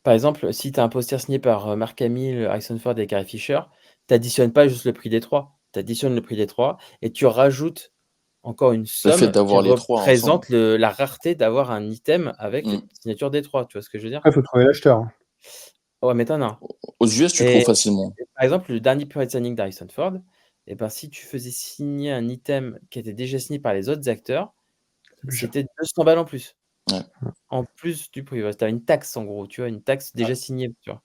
par exemple, si tu as un poster signé par Mark Hamill, Harrison Ford et Carrie Fisher, tu n'additionnes pas juste le prix des trois. Tu additionnes le prix des trois et tu rajoutes encore une Le fait somme qui d'avoir les trois ensemble. représente la rareté d'avoir un item avec la signature des trois. Tu vois ce que je veux dire? Après, il faut trouver l'acheteur. Ouais, mais t'en as un. Aux US, tu Et trouves facilement. par exemple, le dernier private signing d'Harrison Ford, si tu faisais signer un item qui était déjà signé par les autres acteurs, c'était 200 balles en plus. Ouais. En plus du prix. Tu as une taxe, en gros, tu vois, une taxe déjà signée, tu vois.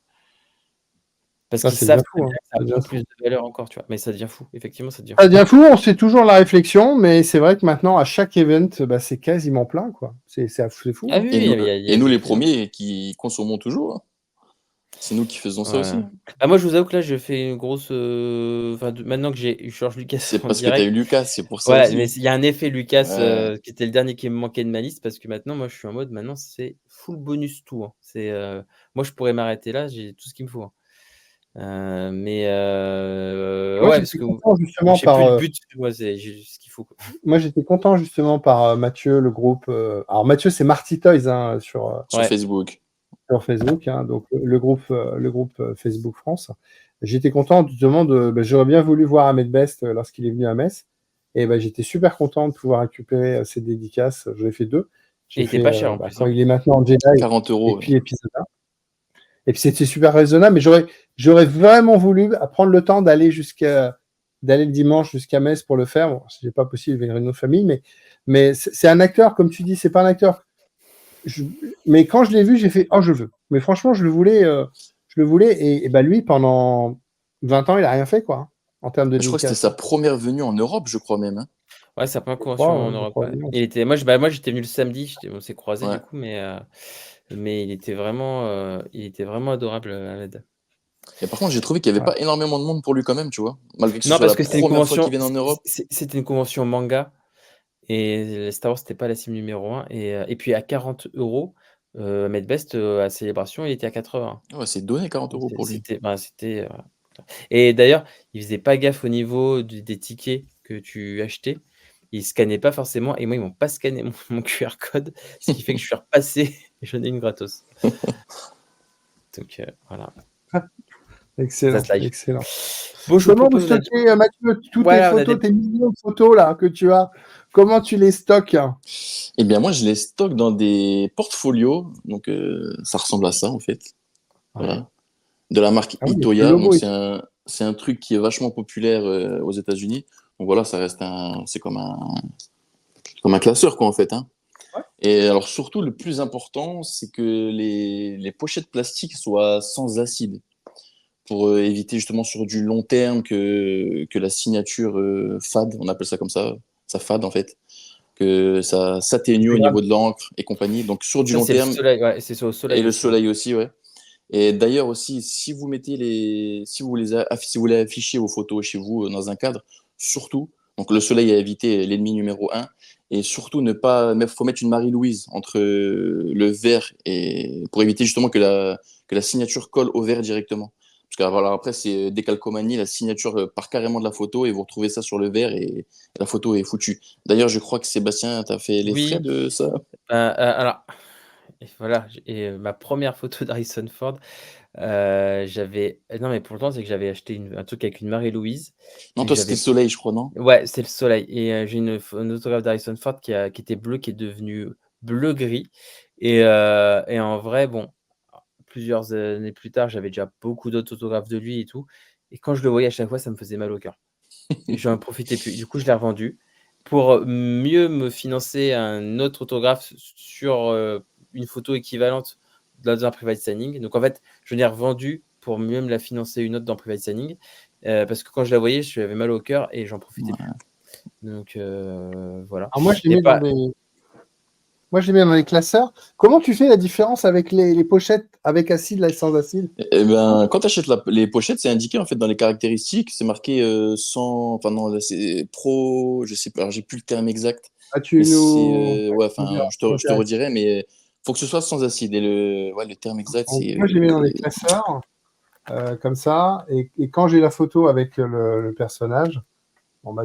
Parce Ça, qu'ils c'est savent bien fou. que ça a beaucoup plus de valeur encore, tu vois. Mais ça devient fou, effectivement, ça devient Ça fou. devient fou, on fait toujours la réflexion, mais c'est vrai que maintenant, à chaque event, c'est quasiment plein, quoi. C'est fou. Ah oui, Et nous, il y a et nous les effectivement. premiers qui consommons toujours. Hein. C'est nous qui faisons ça Ouais. aussi. Ah, moi, je vous avoue que là, je fais une grosse. Maintenant que j'ai eu George Lucas C'est en parce que tu as eu direct. Lucas, c'est pour ça Voilà, aussi. mais il y a un effet Lucas Ouais. qui était le dernier qui me manquait de ma liste parce que maintenant, moi, je suis en mode, maintenant, c'est full bonus tout. Hein. Moi, je pourrais m'arrêter là, j'ai tout ce qu'il me faut. Hein. Moi, Ouais, parce j'étais que content justement j'ai plus le par. but, moi, j'ai ce qu'il faut. Quoi. Moi, j'étais content justement par Mathieu, le groupe. Alors, Mathieu, c'est Marty Toys hein, Sur Facebook. sur Facebook, hein, donc le groupe Facebook France. j'étais content justement j'aurais bien voulu voir Ahmed Best lorsqu'il est venu à Metz. Et j'étais super content de pouvoir récupérer ces dédicaces. J'en ai fait 2. Et J'ai il était fait pas cher en plus. quand il est maintenant en Jedi 40 et euros. puis épisode 1. Et puis c'était super raisonnable, mais j'aurais vraiment voulu prendre le temps d'aller le dimanche jusqu'à Metz pour le faire. Bon, c'est pas possible avec une autre famille, mais c'est un acteur, comme tu dis, c'est pas un acteur. Mais quand je l'ai vu, j'ai fait je veux. Mais franchement, je le voulais, et lui pendant 20 ans, il a rien fait quoi, en termes de Je crois que c'était dédicace. sa première venue en Europe, je crois même. Hein. Ouais, sa première convention en Europe. Ouais. Probablement. Il était, moi, moi, j'étais venu le samedi, on s'est croisés Ouais. du coup, mais il était vraiment adorable, Ahmed. Et par contre, j'ai trouvé qu'il n'y avait pas énormément de monde pour lui quand même, tu vois. Malgré que ce Non, soit parce la que c'était une première fois convention, qu'il vienne en Europe. c'était une convention manga et Star Wars c'était pas la cible numéro 1 et puis à 40 €, Ahmed Best à Célébration, il était à 80. Ouais, c'est donné 40 euros pour lui. C'était et d'ailleurs, il faisait pas gaffe au niveau des tickets que tu achetais. Ils scannaient pas forcément et moi ils m'ont pas scanné mon QR code, ce qui fait que je suis repassé et j'en ai une gratos. Donc voilà. Excellent, Ça se live. excellent. Bon, je vous Comment vous propose stockez, Mathieu, toutes Voilà, on tes a photos, des- tes millions de photos là que tu as? Comment tu les stockes? Eh bien, moi, je les stocke dans des portfolios. Donc, ça ressemble à ça, en fait. Voilà. De la marque Ah oui, Itoya. le logo Donc, est- c'est un truc qui est vachement populaire aux États-Unis. Donc, voilà, ça reste c'est comme un classeur, quoi, en fait. Hein. Ouais. Et alors, surtout, le plus important, c'est que les pochettes plastiques soient sans acide. Pour éviter justement sur du long terme que la signature fade, on appelle ça comme ça fade en fait, que ça s'atténue au niveau de l'encre et compagnie. Donc sur du Ça, long c'est le terme, soleil, ouais, c'est sur le soleil et le aussi. soleil aussi, ouais. Et d'ailleurs aussi, si vous voulez afficher vos photos chez vous dans un cadre, surtout, donc le soleil à éviter, l'ennemi numéro 1, et surtout faut mettre une Marie-Louise entre le verre et pour éviter justement que la signature colle au verre directement. Parce que voilà, après, c'est décalcomanie, la signature part carrément de la photo et vous retrouvez ça sur le verre et la photo est foutue. D'ailleurs, je crois que Sébastien, tu as fait les Oui. frais de ça. Alors, et voilà, ma première photo d'Harrison Ford, non, mais pour le temps, c'est que j'avais acheté un truc avec une Marie-Louise. Non, Et toi, c'était le soleil, je crois, non? Ouais, c'est le soleil. Et j'ai une autographe d'Harrison Ford qui était bleu, qui est devenu bleu-gris. Et en vrai, bon, plusieurs années plus tard, j'avais déjà beaucoup d'autres autographes de lui et tout. Et quand je le voyais à chaque fois, ça me faisait mal au cœur. Et j'en profitais plus. Du coup, je l'ai revendu pour mieux me financer un autre autographe sur une photo équivalente dans un private signing. Donc en fait, je l'ai revendu pour mieux me la financer une autre dans private signing. Parce que quand je la voyais, je avais mal au cœur et j'en profitais plus. Donc voilà. Alors moi, je les mets dans les classeurs. Comment tu fais la différence avec les pochettes avec acide et sans acide? Eh ben, quand tu achètes les pochettes, c'est indiqué en fait dans les caractéristiques, c'est marqué enfin non, là, c'est pro, je sais pas, alors, j'ai plus le terme exact. Ouais, enfin, je te redirai, mais faut que ce soit sans acide. Et le terme exact, c'est. Moi, je les mets dans les classeurs, comme ça. Et quand j'ai la photo avec le personnage,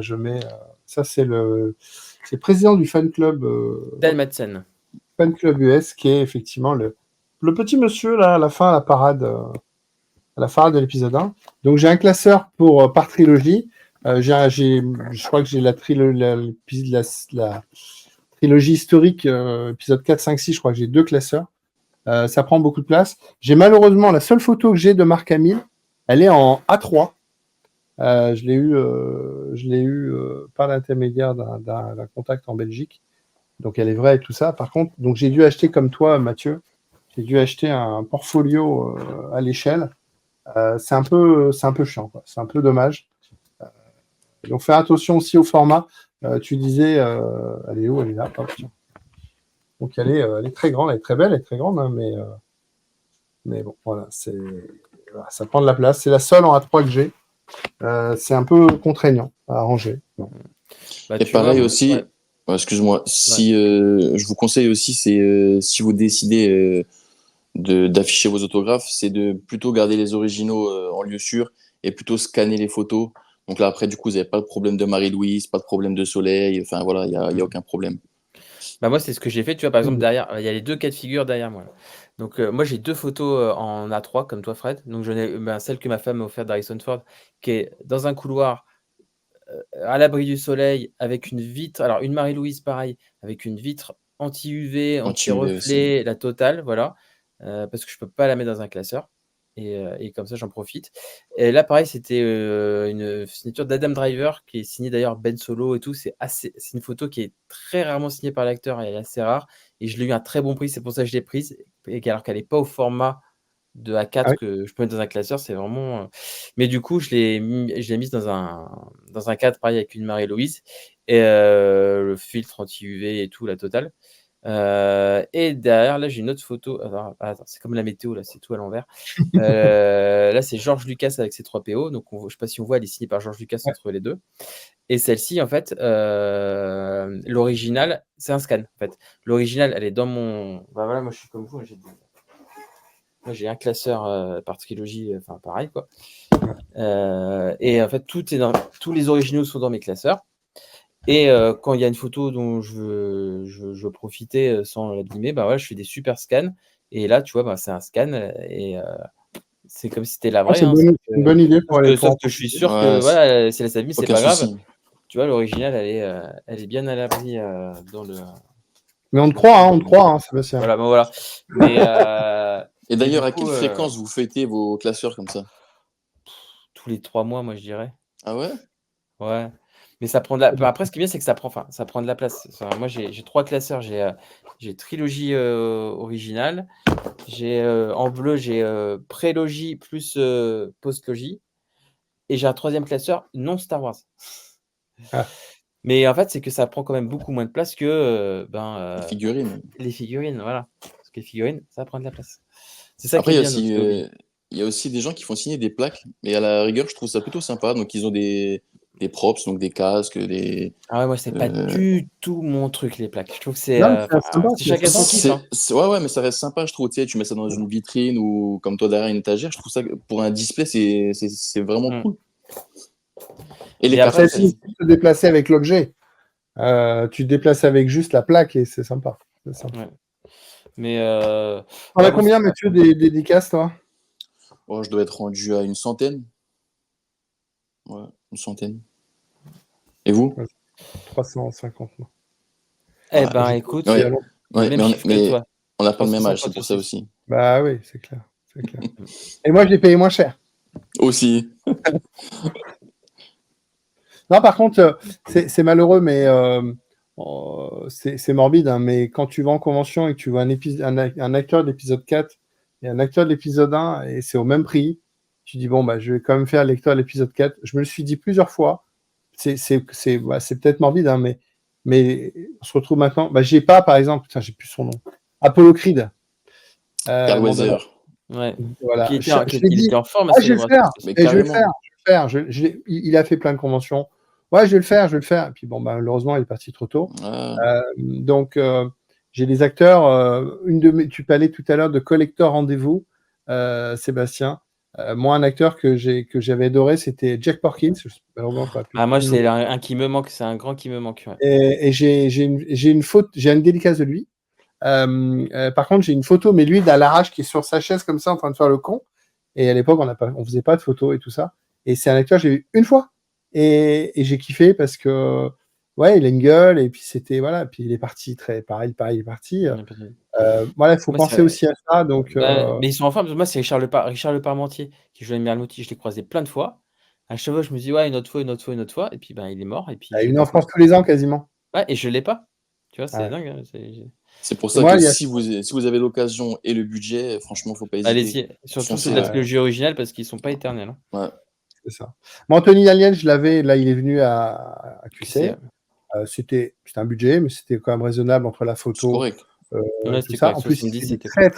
je mets. Ça, c'est le président du fan club. Dan Madsen. Fan club US, qui est effectivement le petit monsieur là, à la fin, à la parade de l'épisode 1. Donc, j'ai un classeur par trilogie. Je crois que j'ai la trilogie historique, épisode 4, 5, 6. Je crois que j'ai 2 classeurs. Ça prend beaucoup de place. J'ai malheureusement la seule photo que j'ai de Mark Hamill, elle est en A3. Je l'ai eu par l'intermédiaire d'un contact en Belgique. Donc elle est vraie et tout ça. Par contre, donc j'ai dû acheter comme toi, Mathieu, j'ai dû acheter un portfolio à l'échelle. C'est un peu chiant, quoi. C'est un peu dommage. Donc faire attention aussi au format. Tu disais, elle est où? Elle est là. Hop, tiens. Donc elle est très grande, elle est très belle, elle est très grande, hein, mais bon, voilà, ça prend de la place. C'est la seule en A3 que j'ai. C'est un peu contraignant à ranger. Bon. Et pareil aussi, excuse-moi, si je vous conseille aussi, c'est si vous décidez d'afficher vos autographes, c'est de plutôt garder les originaux en lieu sûr et plutôt scanner les photos. Donc là, après, du coup, vous n'avez pas de problème de Marie-Louise, pas de problème de soleil, enfin voilà, il n'y a aucun problème. Moi, c'est ce que j'ai fait. Tu vois, par exemple, derrière, il y a les 2 cas de figure derrière moi. Donc, moi, j'ai 2 photos, en A3 comme toi, Fred. Donc j'en ai celle que ma femme m'a offerte d'Harrison Ford, qui est dans un couloir, à l'abri du soleil, avec une vitre. Alors une Marie-Louise, pareil, avec une vitre anti-UV, Anti-UV aussi. anti-reflet, la totale, voilà, parce que je peux pas la mettre dans un classeur et comme ça, j'en profite. Et là, pareil, c'était, une signature d'Adam Driver qui est signée d'ailleurs Ben Solo et tout. C'est une photo qui est très rarement signée par l'acteur et elle est assez rare et je l'ai eu à un très bon prix, c'est pour ça que je l'ai prise et alors qu'elle est pas au format de Ah A4 oui. que je peux mettre dans un classeur, c'est vraiment, mais du coup, je l'ai mise dans un cadre pareil avec une Marie-Louise et le filtre anti-UV et tout, la totale. Et derrière, là, j'ai une autre photo. Alors, attends, c'est comme la météo, là, c'est tout à l'envers. Là, c'est George Lucas avec ses 3 PO. Donc, je sais pas si on voit, elle est signée par George Lucas Ouais. entre les deux. Et celle-ci, en fait, l'original, c'est un scan. En fait, l'original, elle est dans mon. Bah voilà, moi, je suis comme vous. Moi, j'ai un classeur par trilogie, enfin pareil, quoi. Et en fait, tous les originaux sont dans mes classeurs. Et quand il y a une photo dont je veux profiter sans l'abîmer, bah voilà, je fais des super scans. Et là, tu vois, bah, c'est un scan et c'est comme si c'était la Ah, vraie. c'est Hein, c'est une bonne idée pour aller pour sauf en que je suis profiter. sûr que Ouais, voilà, si elle s'abîme, c'est aucun pas grave. souci. Tu vois, l'original, elle est bien à l'abri dans le. Mais on te croit, hein, Sébastien. Voilà, bon, voilà. Mais Et du d'ailleurs, à coup, quelle fréquence vous fêtez vos classeurs comme ça? tous les 3 mois, moi, je dirais. Ah ouais? Ouais, mais ça prend de la. Après, ce qui est bien, c'est que ça prend de la place. Moi, j'ai 3 classeurs. J'ai trilogie originale. En bleu, j'ai prélogie plus postlogie. Et j'ai un troisième classeur non Star Wars. Ah. Mais en fait, c'est que ça prend quand même beaucoup moins de place que Les figurines. les figurines. Voilà. Parce que les figurines, ça prend de la place. C'est ça qui Après, est bien dans ce hobby. il y a aussi des gens qui font signer des plaques, mais à la rigueur, je trouve ça plutôt sympa. Donc, ils ont des props, donc des casques, des. Ah ouais, moi, c'est pas euh, du tout mon truc, les plaques. Je trouve que c'est Non, mais c'est sympa, c'est c'est chacun son sympa. kiff. Hein. Ouais, ouais, mais ça reste sympa, je trouve. Tu sais, tu mets ça dans une vitrine ou comme toi derrière une étagère. Je trouve ça, pour un display, c'est vraiment Mm. cool. Et les Mais après, cartouches Après, si tu te déplacer avec l'objet, tu te déplaces avec juste la plaque et c'est sympa. C'est sympa. ouais. Mais On a ouais, moi, combien, Mathieu, des dédicaces, toi? oh, je dois être rendu à une centaine. Ouais, une centaine. Et vous? 350. moi. eh Ouais, ben, J'ai écoute, il y ouais, a longtemps. le ouais, même chiffre que mais toi. on n'a pas le même âge, 350 c'est pour ça aussi. aussi. Bah oui, c'est clair. C'est clair. Et moi, je l'ai payé moins cher. Aussi. Non, par contre, c'est malheureux, mais c'est morbide. Hein, mais quand tu vas en convention et que tu vois un acteur de l'épisode 4 et un acteur de l'épisode 1, et c'est au même prix, tu dis, bon, bah, je vais quand même faire l'acteur de l'épisode 4. Je me le suis dit plusieurs fois. C'est peut-être morbide, hein, mais on se retrouve maintenant. Bah, j'ai pas, par exemple, putain, j'ai plus son nom. Apollo Creed. Carl Mandalorian. Weather. Ouais. Voilà. Qui Je l'ai il dit, était en forme à ah, je vais le Célébration. faire, Mais et je vais le carrément. faire, il a fait plein de conventions. Ouais, je vais le faire, je vais le faire. Et puis bon, bah, malheureusement, il est parti trop tôt. Ah, Donc, j'ai des acteurs. Tu parlais tout à l'heure de Collector Rendez-vous, Sébastien. Moi, un acteur que j'avais adoré, c'était Jack Porkins. Je sais pas vraiment pas pu. Ah, moi, c'est un qui me manque, c'est un grand qui me manque. Ouais. Et j'ai une faute, j'ai une dédicace de lui. Par contre, j'ai une photo, mais lui, à l'arrache, qui est sur sa chaise comme ça, en train de faire le con. Et à l'époque, on faisait pas de photos et tout ça. Et c'est un acteur que j'ai vu une fois. Et j'ai kiffé parce que, ouais, il a une gueule. Et puis c'était, voilà. Puis il est parti pareil, il est parti. Voilà, il faut Moi, penser aussi à ça. Donc, mais ils sont en forme. Moi, c'est Richard Le Parmentier qui joue Admiral Mouti. Je l'ai croisé plein de fois. À chaque fois, je me dis, ouais, une autre fois, une autre fois, une autre fois. Et puis, ben, il est mort. Et puis, j'ai une pas en France tous les ans quasiment. Ouais, et je l'ai pas. Tu vois, c'est Ouais. dingue. Hein, c'est pour Et ça moi, que il y a- si vous avez l'occasion et le budget, franchement, faut pas hésiter. Allez-y. Surtout ceux Foncez, de la ouais. trilogie originale parce qu'ils sont pas éternels. Hein. Ouais. C'est ça. Moi, Anthony Daniel, je l'avais. Là, il est venu à QC. C'était un budget, mais c'était quand même raisonnable entre la C'est photo, correct. Ouais, tout c'était ça. correct. En plus, il 70, fait des c'était très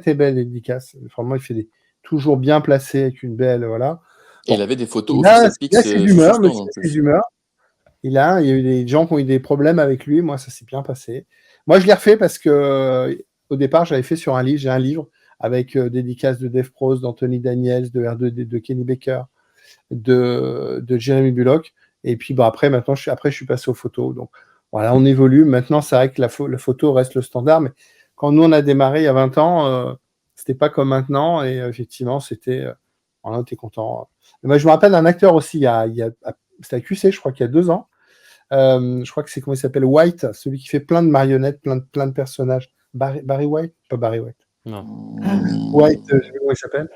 très belles dédicaces. Vraiment, il fait des toujours bien placé avec une belle, voilà. Et il avait des photos Il a Official Pix ses sur son humeurs, stand monsieur, en ses plus. humeurs. Il y a eu des gens qui ont eu des problèmes avec lui. Moi, ça s'est bien passé. Moi, je l'ai refait parce que au départ, j'avais fait sur un livre. J'ai un livre avec dédicaces de Dave Prose, d'Anthony Daniels, de R2D, de Kenny Baker, de Jeremy Bullock. Et puis, bah, après, maintenant, je suis passé aux photos. Donc, voilà, on évolue. Maintenant, c'est vrai que la photo reste le standard. Mais quand nous on a démarré il y a 20 ans, c'était pas comme maintenant. Et effectivement, c'était. Voilà, t'es content. Moi, je me rappelle d'un acteur aussi, c'était à QC, je crois qu'il y a 2 ans. Je crois que c'est comment il s'appelle, White, celui qui fait plein de marionnettes, plein de personnages. Barry White? Pas Barry White. Non. White, je sais pas comment il s'appelle.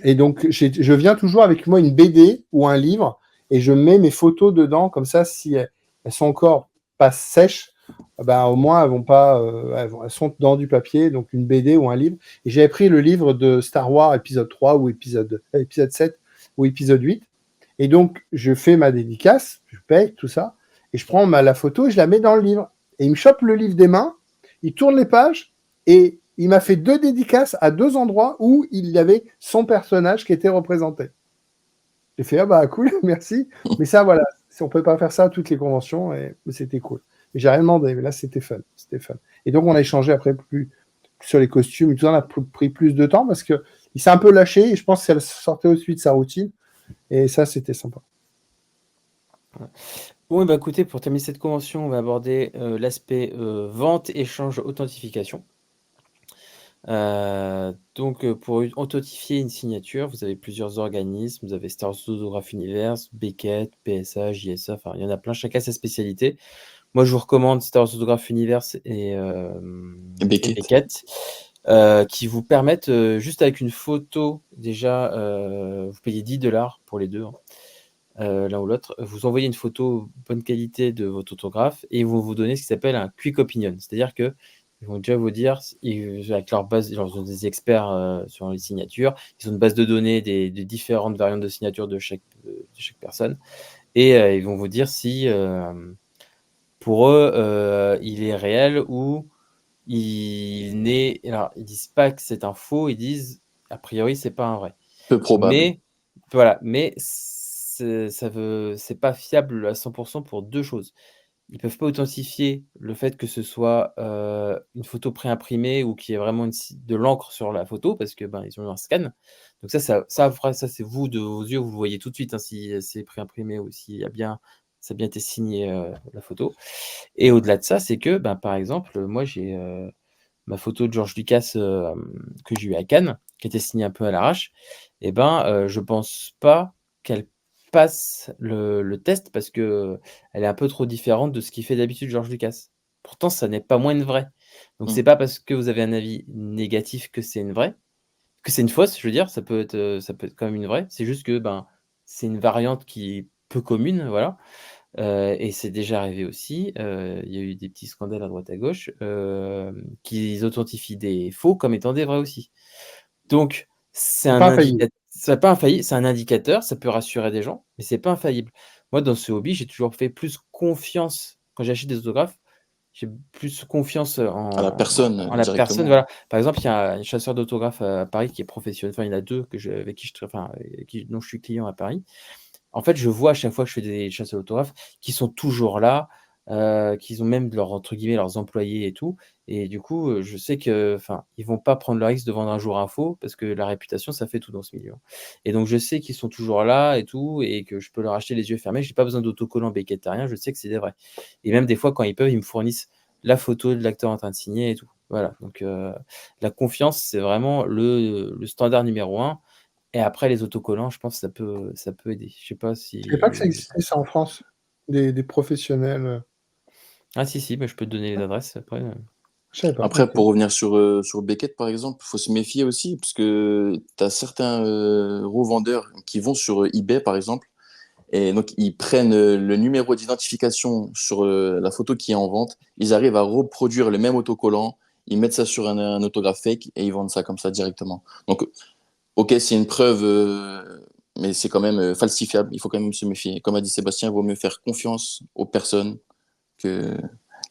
Et donc, je viens toujours avec moi une BD ou un livre et je mets mes photos dedans, comme ça, si elles sont encore pas sèches, ben, au moins elles vont pas, elles sont dans du papier, donc une BD ou un livre. Et j'avais pris le livre de Star Wars épisode 3 ou épisode 7 ou épisode 8. Et donc, je fais ma dédicace, je paye tout ça, et je prends la photo et je la mets dans le livre. Et il me chope le livre des mains, il tourne les pages et il m'a fait 2 dédicaces à 2 endroits où il y avait son personnage qui était représenté. J'ai fait, ah bah cool, merci. Mais ça, voilà, on ne peut pas faire ça à toutes les conventions, mais c'était cool. Mais j'ai rien demandé, mais là, c'était fun. Et donc, on a échangé après plus sur les costumes et tout ça, on a pris plus de temps parce qu'il s'est un peu lâché et je pense qu'elle sortait aussi de sa routine. Et ça, c'était sympa. Bon, bah écoutez, pour terminer cette convention, on va aborder l'aspect vente, échange, authentification. Donc, pour authentifier une signature, vous avez plusieurs organismes. Vous avez Star Wars Autograph Universe, Beckett, PSA, JSA, enfin, il y en a plein, chacun sa spécialité. Moi, je vous recommande Star Wars Autograph Universe et Beckett, qui vous permettent, juste avec une photo, déjà, vous payez $10 pour les deux, hein, l'un ou l'autre. Vous envoyez une photo bonne qualité de votre autographe et ils vont vous donner ce qui s'appelle un quick opinion. C'est-à-dire que ils vont déjà vous dire, avec leur base, ils ont des experts sur les signatures, ils ont une base de données des différentes variantes de signatures de chaque personne, et ils vont vous dire si pour eux il est réel ou il n'est. Alors, ils disent pas que c'est un faux, ils disent a priori c'est pas un vrai. Peu probable. Mais voilà, mais c'est pas fiable à 100% pour 2 choses. Ils peuvent pas authentifier le fait que ce soit une photo préimprimée ou qu'il y ait vraiment de l'encre sur la photo parce que ils ont eu un scan. Donc ça c'est vous de vos yeux, vous le voyez tout de suite, hein, si c'est préimprimé ou si ça a bien été signé la photo. Et au-delà de ça, c'est que par exemple, moi j'ai ma photo de George Lucas que j'ai eu à Cannes, qui était signée un peu à l'arrache. Et je pense pas qu'elle passe le test parce que elle est un peu trop différente de ce qu'il fait d'habitude George Lucas. Pourtant, ça n'est pas moins une vraie. Donc c'est pas parce que vous avez un avis négatif que c'est une vraie, que c'est une fausse, je veux dire, ça peut être quand même une vraie. C'est juste que c'est une variante qui est peu commune, voilà. Et c'est déjà arrivé aussi, il y a eu des petits scandales à droite à gauche, qu'ils authentifient des faux comme étant des vrais aussi. Donc c'est un Pas infaillible. c'est un indicateur, ça peut rassurer des gens, mais c'est pas infaillible. Moi, dans ce hobby, j'ai toujours fait plus confiance quand j'achète des autographes, j'ai plus confiance À la personne, en la personne, directement. voilà. Par exemple, il y a un chasseur d'autographes à Paris qui est professionnel, enfin il y en a 2 dont je suis client à Paris. En fait, je vois à chaque fois que je fais des chasses à l'autographe qu'ils sont toujours là, qu'ils ont même entre guillemets «leurs employés» et tout, et du coup, je sais que ils vont pas prendre le risque de vendre un jour un faux parce que la réputation, ça fait tout dans ce milieu, hein. Et donc je sais qu'ils sont toujours là et tout et que je peux leur acheter les yeux fermés. J'ai pas besoin d'autocollants Beckett, rien, je sais que c'est des vrais. Et même des fois, quand ils peuvent, ils me fournissent la photo de l'acteur en train de signer et tout. Voilà, donc la confiance, c'est vraiment le standard numéro 1. Et après les autocollants, je pense que ça peut aider. Je sais pas Je savais pas que ça si existait ça en France, des professionnels. ah si, je peux te donner les adresses après, Je savais pas. Après, Ok. pour revenir sur Beckett, par exemple, il faut se méfier aussi, parce que tu as certains revendeurs qui vont sur eBay, par exemple, et donc ils prennent le numéro d'identification sur la photo qui est en vente, ils arrivent à reproduire le même autocollant, ils mettent ça sur un autographe fake et ils vendent ça comme ça directement. Donc, ok, c'est une preuve, mais c'est quand même falsifiable, il faut quand même se méfier. Comme a dit Sébastien, il vaut mieux faire confiance aux personnes que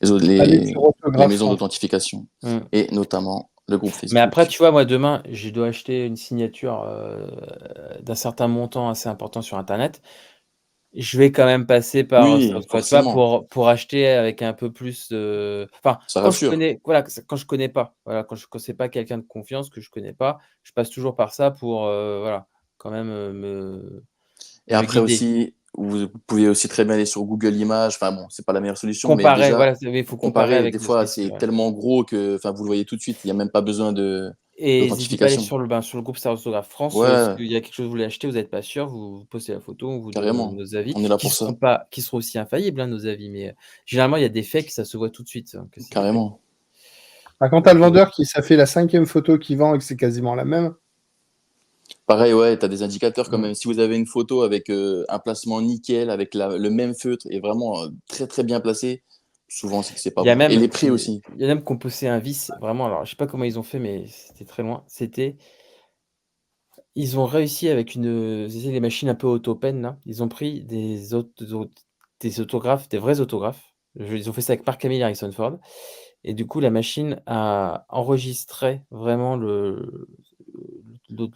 Allez sur les Autographe maisons France. d'authentification, Mmh. et notamment le groupe Mais après, Facebook. tu vois, moi demain, je dois acheter une signature, d'un certain montant assez important sur internet. Je vais quand même passer par, Oui, tu vois, forcément, pour acheter avec un peu plus de ça quand je rassure. connais, voilà, quand je connais pas, voilà, quand c'est pas quelqu'un de confiance que je connais pas, je passe toujours par ça pour, voilà, quand même, Et me après guider. aussi, Vous pouvez aussi très bien aller sur Google Images. Enfin bon, c'est pas la meilleure solution, mais Comparer, déjà, voilà, il faut comparer avec des le fois, vrai, c'est ouais. tellement gros que vous le voyez tout de suite. Il n'y a même pas besoin Et n'hésitez pas à aller d'authentification. sur le groupe Star Wars Autographe France. Ouais, S'il y a quelque chose que vous voulez acheter, vous n'êtes pas sûr, vous postez la photo, on vous donne carrément. nos avis, On est là pour ça. qui seront aussi infaillibles, hein, nos avis. Mais généralement, il y a des fakes, ça se voit tout de suite, hein, que c'est des fakes. Carrément. Quand tu as le vendeur ça fait la 5e photo qu'il vend et que c'est quasiment la même, Pareil, ouais, tu as des indicateurs quand Mm. même. Si vous avez une photo avec un placement nickel, avec le même feutre et vraiment très très bien placé, souvent c'est que c'est pas Il y a bon. Et même, les prix aussi. il y a même qu'on poussait un vice, vraiment. Alors, je sais pas comment ils ont fait, mais c'était très loin. Ils ont réussi avec les machines un peu auto-pen, là. Ils ont pris des autographes, des vrais autographes. Ils ont fait ça avec Mark Hamill et Harrison Ford. Et du coup, la machine a enregistré vraiment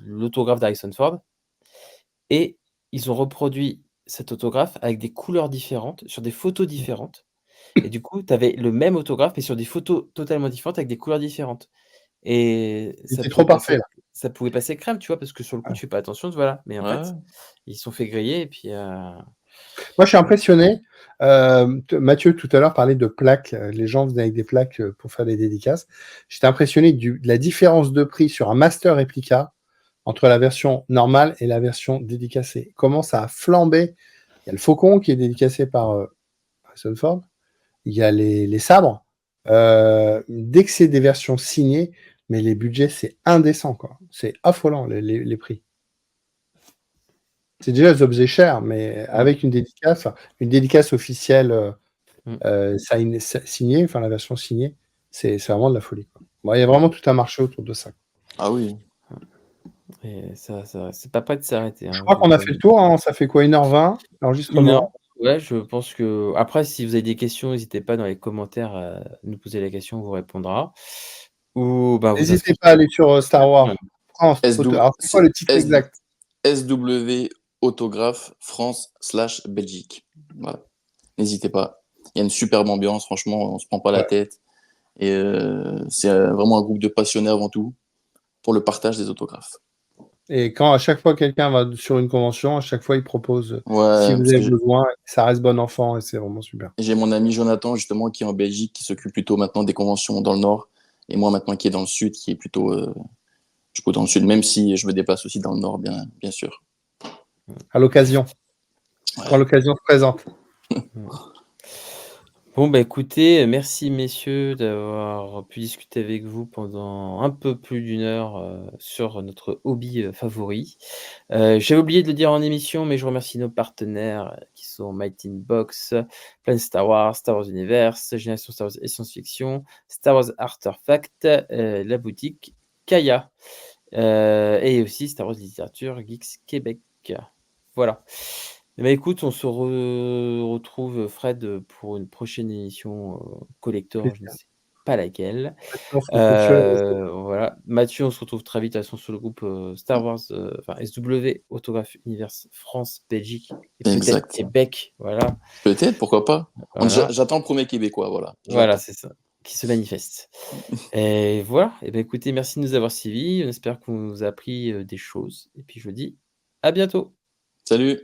l'autographe d'Harrison Ford. Et ils ont reproduit cet autographe avec des couleurs différentes, sur des photos différentes. Et du coup, tu avais le même autographe, mais sur des photos totalement différentes avec des couleurs différentes. Et c'était trop parfait. Là. ça pouvait passer crème, tu vois, parce que sur le coup, tu fais pas attention, voilà. Mais en Ouais. fait, ils se sont fait griller et puis. Moi, je suis impressionné. Mathieu, tout à l'heure, parlait de plaques. Les gens venaient avec des plaques pour faire des dédicaces. J'étais impressionné de la différence de prix sur un Master Replica entre la version normale et la version dédicacée. Comment ça a flambé. Il y a le Faucon qui est dédicacé par Harrison Ford. Il y a les sabres. Dès que c'est des versions signées, mais les budgets, c'est indécent, quoi. C'est affolant, les prix. C'est déjà des objets chers, mais avec une dédicace officielle signée, enfin la version signée, c'est vraiment de la folie, quoi. Bon, il y a vraiment tout un marché autour de ça. Ah oui. Et ça c'est pas prêt de s'arrêter. Je crois qu'on a fait le tour, hein. Ça fait quoi, 1h20 l'enregistrement? Ouais, je pense que. Après, si vous avez des questions, n'hésitez pas dans les commentaires à nous poser la question, on vous répondra. Ou vous N'hésitez inscrire. pas à aller sur Star Wars France. SW Alors, c'est quoi le titre exact? SW Autographe France/Belgique. Voilà. N'hésitez pas. Il y a une superbe ambiance, franchement, on se prend pas la tête. Et c'est vraiment un groupe de passionnés avant tout pour le partage des autographes. Et quand à chaque fois quelqu'un va sur une convention, à chaque fois il propose Ouais, si vous parce avez que besoin, ça reste bon enfant et c'est vraiment super. j'ai mon ami Jonathan justement qui est en Belgique, qui s'occupe plutôt maintenant des conventions dans le nord, et moi maintenant qui est dans le sud, qui est plutôt du coup dans le sud, même si je me déplace aussi dans le nord, bien sûr. À l'occasion, quand l'occasion se présente. Bon, écoutez, merci messieurs d'avoir pu discuter avec vous pendant un peu plus d'1 heure sur notre hobby favori. J'avais oublié de le dire en émission, mais je remercie nos partenaires qui sont Mighty Box, Planet Star Wars Universe, Génération Star Wars et Science-Fiction, Star Wars Artefact, la boutique Kaya, et aussi Star Wars Littérature Geeks Québec. Voilà. Écoute, on se retrouve, Fred, pour une prochaine émission collector, je ne sais pas laquelle. Voilà. Mathieu, on se retrouve très vite, de toute façon, sur le groupe Star Wars, SW, Autographe Universe France, Belgique et peut-être Québec. Voilà. Peut-être, pourquoi pas. Voilà. J'attends le premier Québécois, voilà. Voilà, c'est ça, qui se manifeste. Et voilà. Écoutez, merci de nous avoir suivis. On espère qu'on vous a appris des choses. Et puis je vous dis à bientôt. Salut.